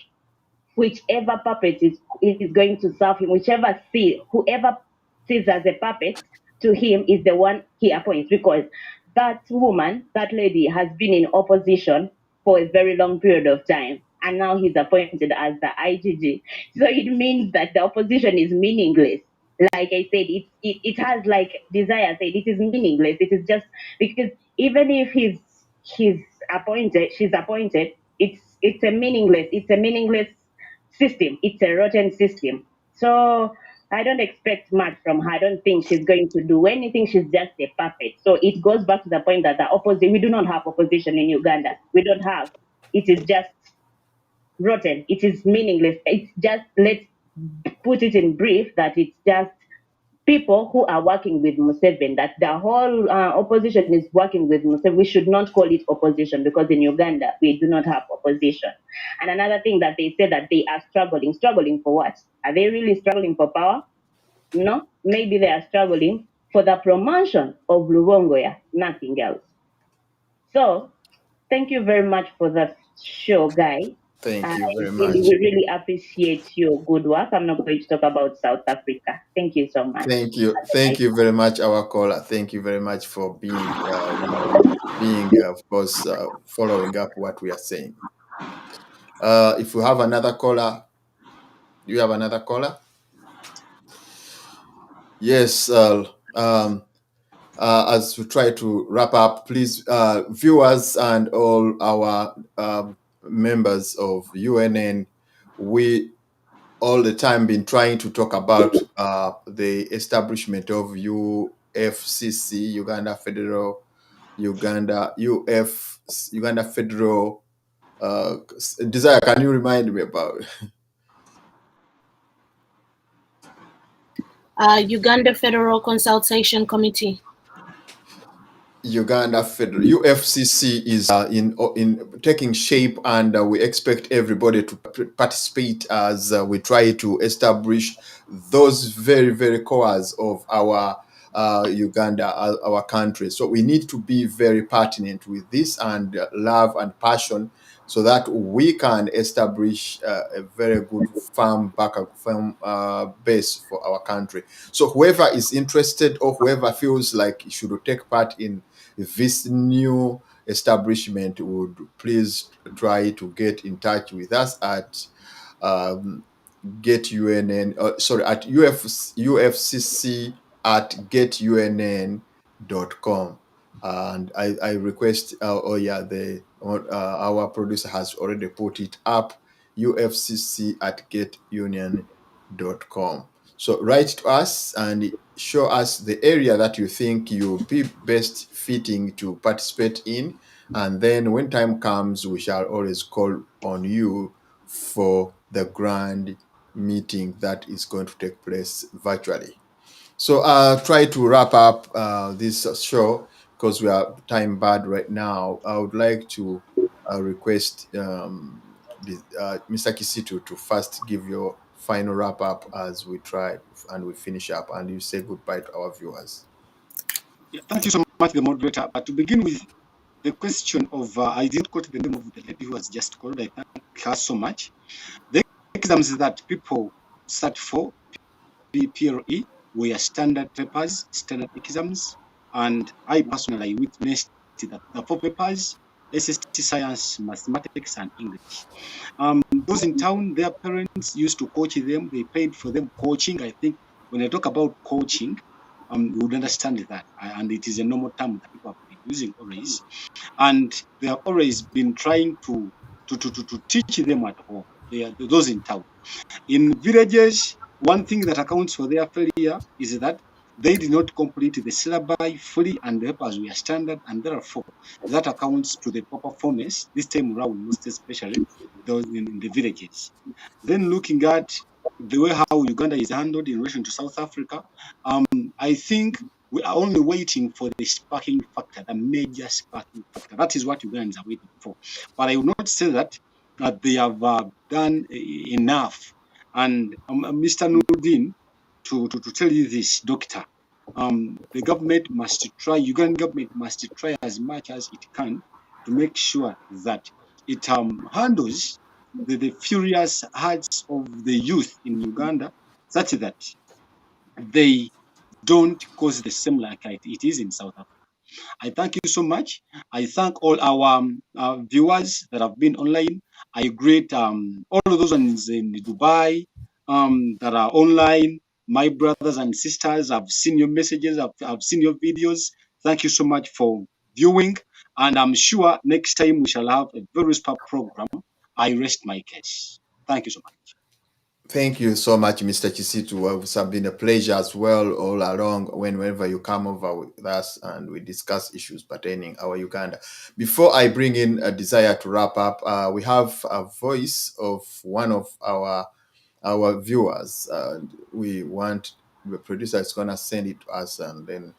Whichever puppet is going to serve him, whoever sees as a puppet to him is the one he appoints, because that woman, that lady, has been in opposition for a very long period of time. And now he's appointed as the IGG. So it means that the opposition is meaningless. Like I said, it has, like Desire said, it is meaningless. It is just because even if she's appointed, it's a meaningless system. It's a rotten system. So I don't expect much from her. I don't think she's going to do anything. She's just a puppet. So it goes back to the point that we do not have opposition in Uganda. We don't have. It is just rotten. It is meaningless. It's just, let's put it in brief, that it's just people who are working with Museveni, that the whole opposition is working with Museveni. We should not call it opposition, because in Uganda we do not have opposition. And another thing that they say, that they are struggling. Struggling for what? Are they really struggling for power? No, maybe they are struggling for the promotion of Lubongoya, nothing else. So thank you very much for the show, guys. Thank you very We much. really appreciate your good work. I'm not going to talk about South Africa. Thank you so much. Thank you very much, our caller. Thank you very much for being, of course, following up what we are saying. If we have another caller, do you have another caller? Yes. As we try to wrap up, please, viewers and all our members of UNN, we all the time been trying to talk about the establishment of UFCC, Uganda Federal Desire. Can you remind me about Uganda Federal Consultation Committee. Uganda Federal UFCC is in taking shape, and we expect everybody to participate as we try to establish those very, very cores of our Uganda, our country. So we need to be very pertinent with this, and love and passion, so that we can establish a very good firm base for our country. So whoever is interested, or whoever feels like he should take part in this new establishment, would please try to get in touch with us at get UNN, at UFCC at getunn.com. And I request, our producer has already put it up, UFCC at getunn.com. So write to us and show us the area that you think you'll be best fitting to participate in. And then when time comes, we shall always call on you for the grand meeting that is going to take place virtually. So I'll try to wrap up this show, because we are time bad right now. I would like to request Mr. Kisitu to first give your final wrap up as we try and we finish up, and you say goodbye to our viewers. Yeah, thank you so much, the moderator. But to begin with, the question of I didn't quote the name of the lady who was just called. I thank her so much. The exams that people sat for, PLE, were standard papers, standard exams, and I personally witnessed that the 4 papers, SST Science, Mathematics, and English. Those in town, their parents used to coach them. They paid for them coaching. I think when I talk about coaching, you would understand that, and it is a normal term that people have been using always, and they have always been trying to teach them at home. They are those in town. In villages, one thing that accounts for their failure is that they did not complete the syllabi fully, and the papers were standard, and therefore that accounts to the poor performance this time around, most especially those in the villages. Then looking at the way how Uganda is handled in relation to South Africa, I think we are only waiting for the sparking factor, the major sparking factor. That is what Ugandans are waiting for. But I will not say that they have done enough. And Mr. Nudin, to tell you this, doctor, the government must try, Ugandan government must try as much as it can to make sure that it handles the furious hearts of the youth in Uganda, such that they don't cause the same like it is in South Africa. I thank you so much. I thank all our viewers that have been online. I greet all of those ones in Dubai that are online. My brothers and sisters, I've seen your messages, I've seen your videos. Thank you so much for viewing. And I'm sure next time we shall have a very special program. I rest my case. Thank you so much. Thank you so much, Mr. Kisitu. It's been a pleasure as well all along whenever you come over with us and we discuss issues pertaining our Uganda. Before I bring in a Desire to wrap up, we have a voice of one of our viewers. We want the producer is gonna send it to us, and then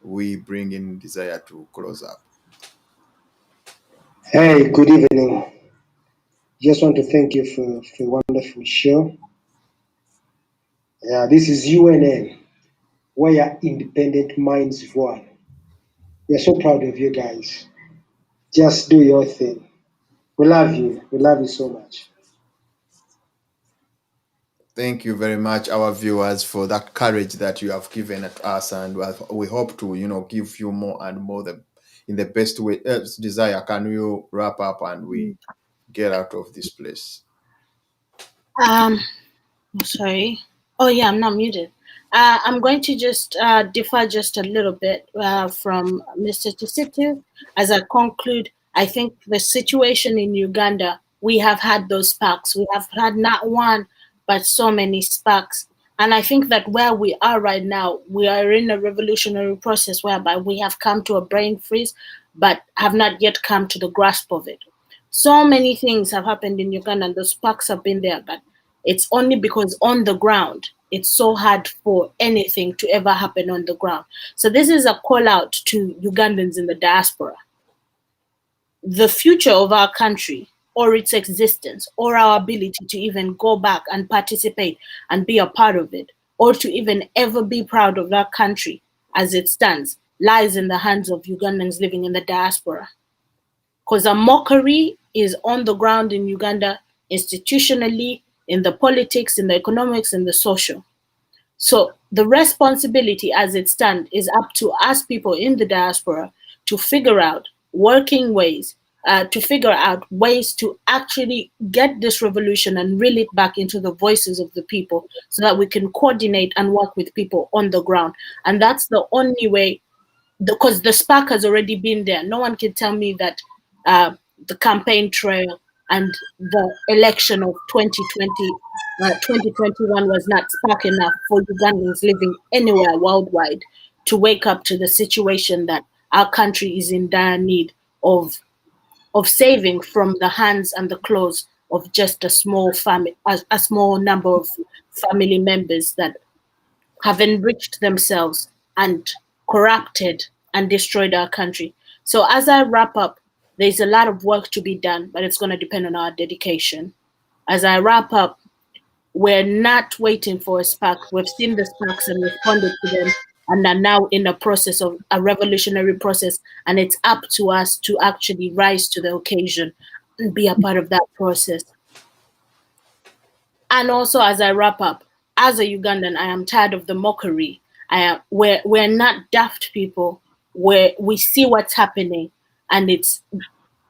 we bring in Desire to close up. Hey, good evening. Just want to thank you for a wonderful show. Yeah, this is UNN, where independent minds one. We are so proud of you guys. Just do your thing. We love you. We love you so much. Thank you very much, our viewers, for that courage that you have given us, and we hope to, give you more and more in the best way. Desire, can you wrap up and we get out of this place? Sorry. Oh yeah, I'm not muted. I'm going to just differ just a little bit from Mr. Tisitu. As I conclude, I think the situation in Uganda, we have had those sparks. We have had not one, but so many sparks. And I think that where we are right now, we are in a revolutionary process whereby we have come to a brain freeze, but have not yet come to the grasp of it. So many things have happened in Uganda, and the sparks have been there, but it's only because on the ground, it's so hard for anything to ever happen on the ground. So this is a call out to Ugandans in the diaspora. The future of our country, or its existence, or our ability to even go back and participate and be a part of it, or to even ever be proud of that country as it stands, lies in the hands of Ugandans living in the diaspora. Because a mockery is on the ground in Uganda, institutionally, in the politics, in the economics, in the social. So the responsibility as it stands is up to us people in the diaspora to figure out working ways, to figure out ways to actually get this revolution and reel it back into the voices of the people so that we can coordinate and work with people on the ground. And that's the only way, because the spark has already been there. No one can tell me that the campaign trail and the election of 2021 was not spark enough for Ugandans living anywhere worldwide to wake up to the situation that our country is in dire need of saving from the hands and the claws of just a small number of family members that have enriched themselves and corrupted and destroyed our country. So as I wrap up, there's a lot of work to be done, but it's going to depend on our dedication. As I wrap up, we're not waiting for a spark. We've seen the sparks and responded to them, and are now in a process of a revolutionary process. And it's up to us to actually rise to the occasion and be a part of that process. And also, as I wrap up, as a Ugandan, I am tired of the mockery. We're not daft people. We see what's happening, and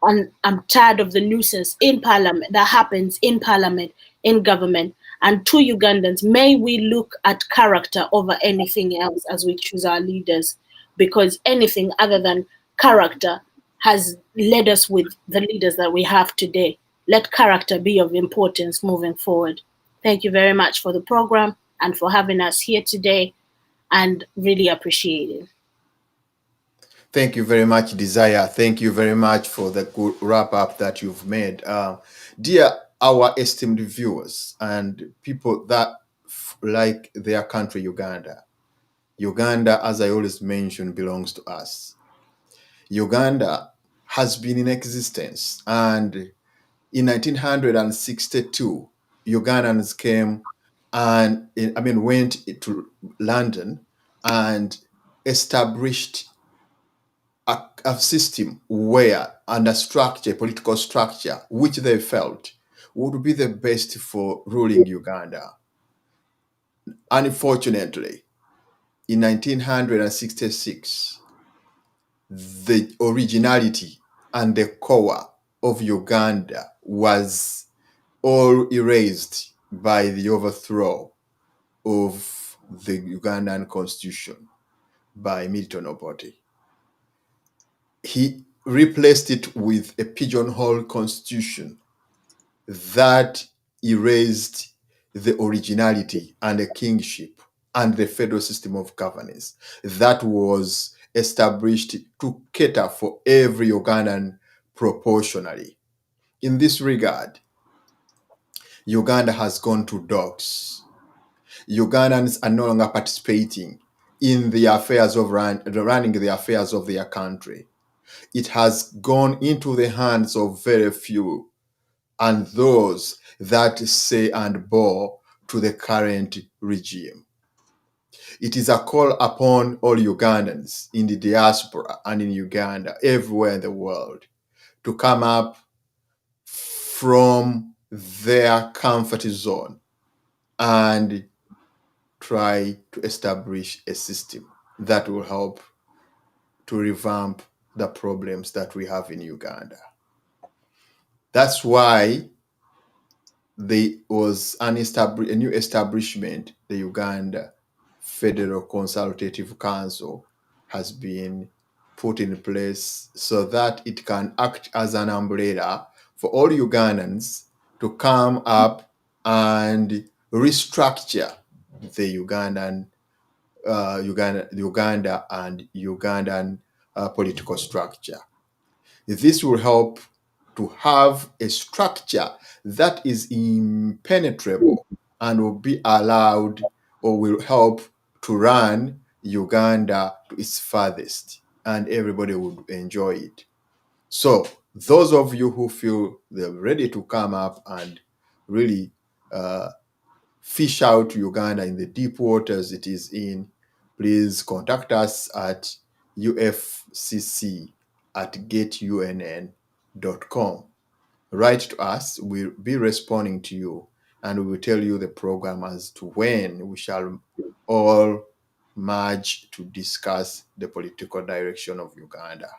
I'm tired of the nuisance in parliament that happens in parliament, in government. And to Ugandans, may we look at character over anything else as we choose our leaders, because anything other than character has led us with the leaders that we have today. Let character be of importance moving forward. Thank you very much for the program and for having us here today, and really appreciate it. Thank you very much, Desire. Thank you very much for the good wrap up that you've made. Dear our esteemed viewers and people that like their country, Uganda. Uganda, as I always mention, belongs to us. Uganda has been in existence, and in 1962, Ugandans came and went to London and established a system where, and a structure, political structure, which they felt would be the best for ruling Uganda. Unfortunately, in 1966, the originality and the core of Uganda was all erased by the overthrow of the Ugandan constitution by Milton Obote. He replaced it with a pigeonhole constitution that erased the originality and the kingship and the federal system of governance that was established to cater for every Ugandan proportionally. In this regard, Uganda has gone to dogs. Ugandans are no longer participating in the affairs of running the affairs of their country. It has gone into the hands of very few and those that say and bow to the current regime. It is a call upon all Ugandans in the diaspora and in Uganda, everywhere in the world, to come up from their comfort zone and try to establish a system that will help to revamp the problems that we have in Uganda. That's why there was a new establishment, the Uganda Federal Consultative Council has been put in place so that it can act as an umbrella for all Ugandans to come up and restructure the Uganda and Ugandan political structure. This will help to have a structure that is impenetrable and will be allowed or will help to run Uganda to its farthest, and everybody would enjoy it. So those of you who feel they're ready to come up and really fish out Uganda in the deep waters it is in, please contact us at ufcc@getunn.com. Write to us, we'll be responding to you, and we will tell you the program as to when we shall all merge to discuss the political direction of Uganda.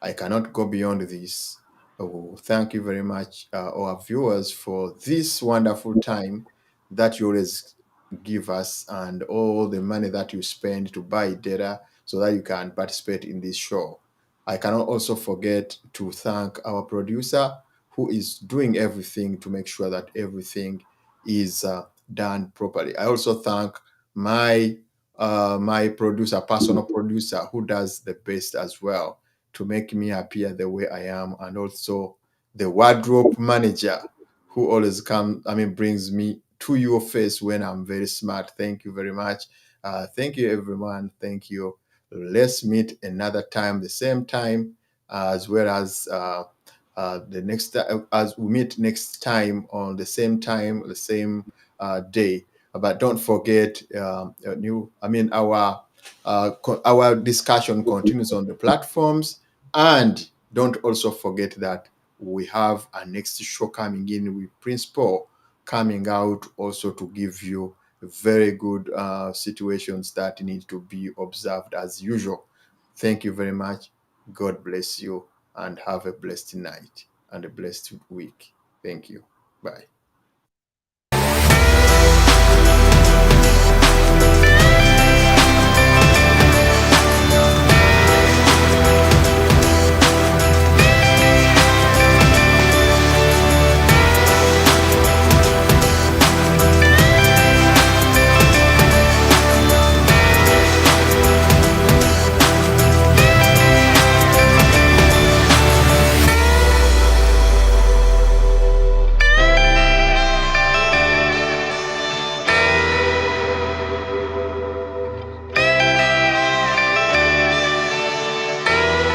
I cannot go beyond this. Oh, thank you very much, our viewers, for this wonderful time that you always give us and all the money that you spend to buy data so that you can participate in this show. I cannot also forget to thank our producer who is doing everything to make sure that everything is done properly. I also thank my producer, personal producer, who does the best as well to make me appear the way I am, and also the wardrobe manager who always brings me to your face when I'm very smart. Thank you very much. Thank you, everyone. Thank you. Let's meet another time, the same time, as well as the next as we meet next time on the same time, the same day. But don't forget, our discussion continues on the platforms, and don't also forget that we have a next show coming in with Prince Paul coming out also to give you very good situations that need to be observed as usual. Thank you very much. God bless you and have a blessed night and a blessed week. Thank you. Bye.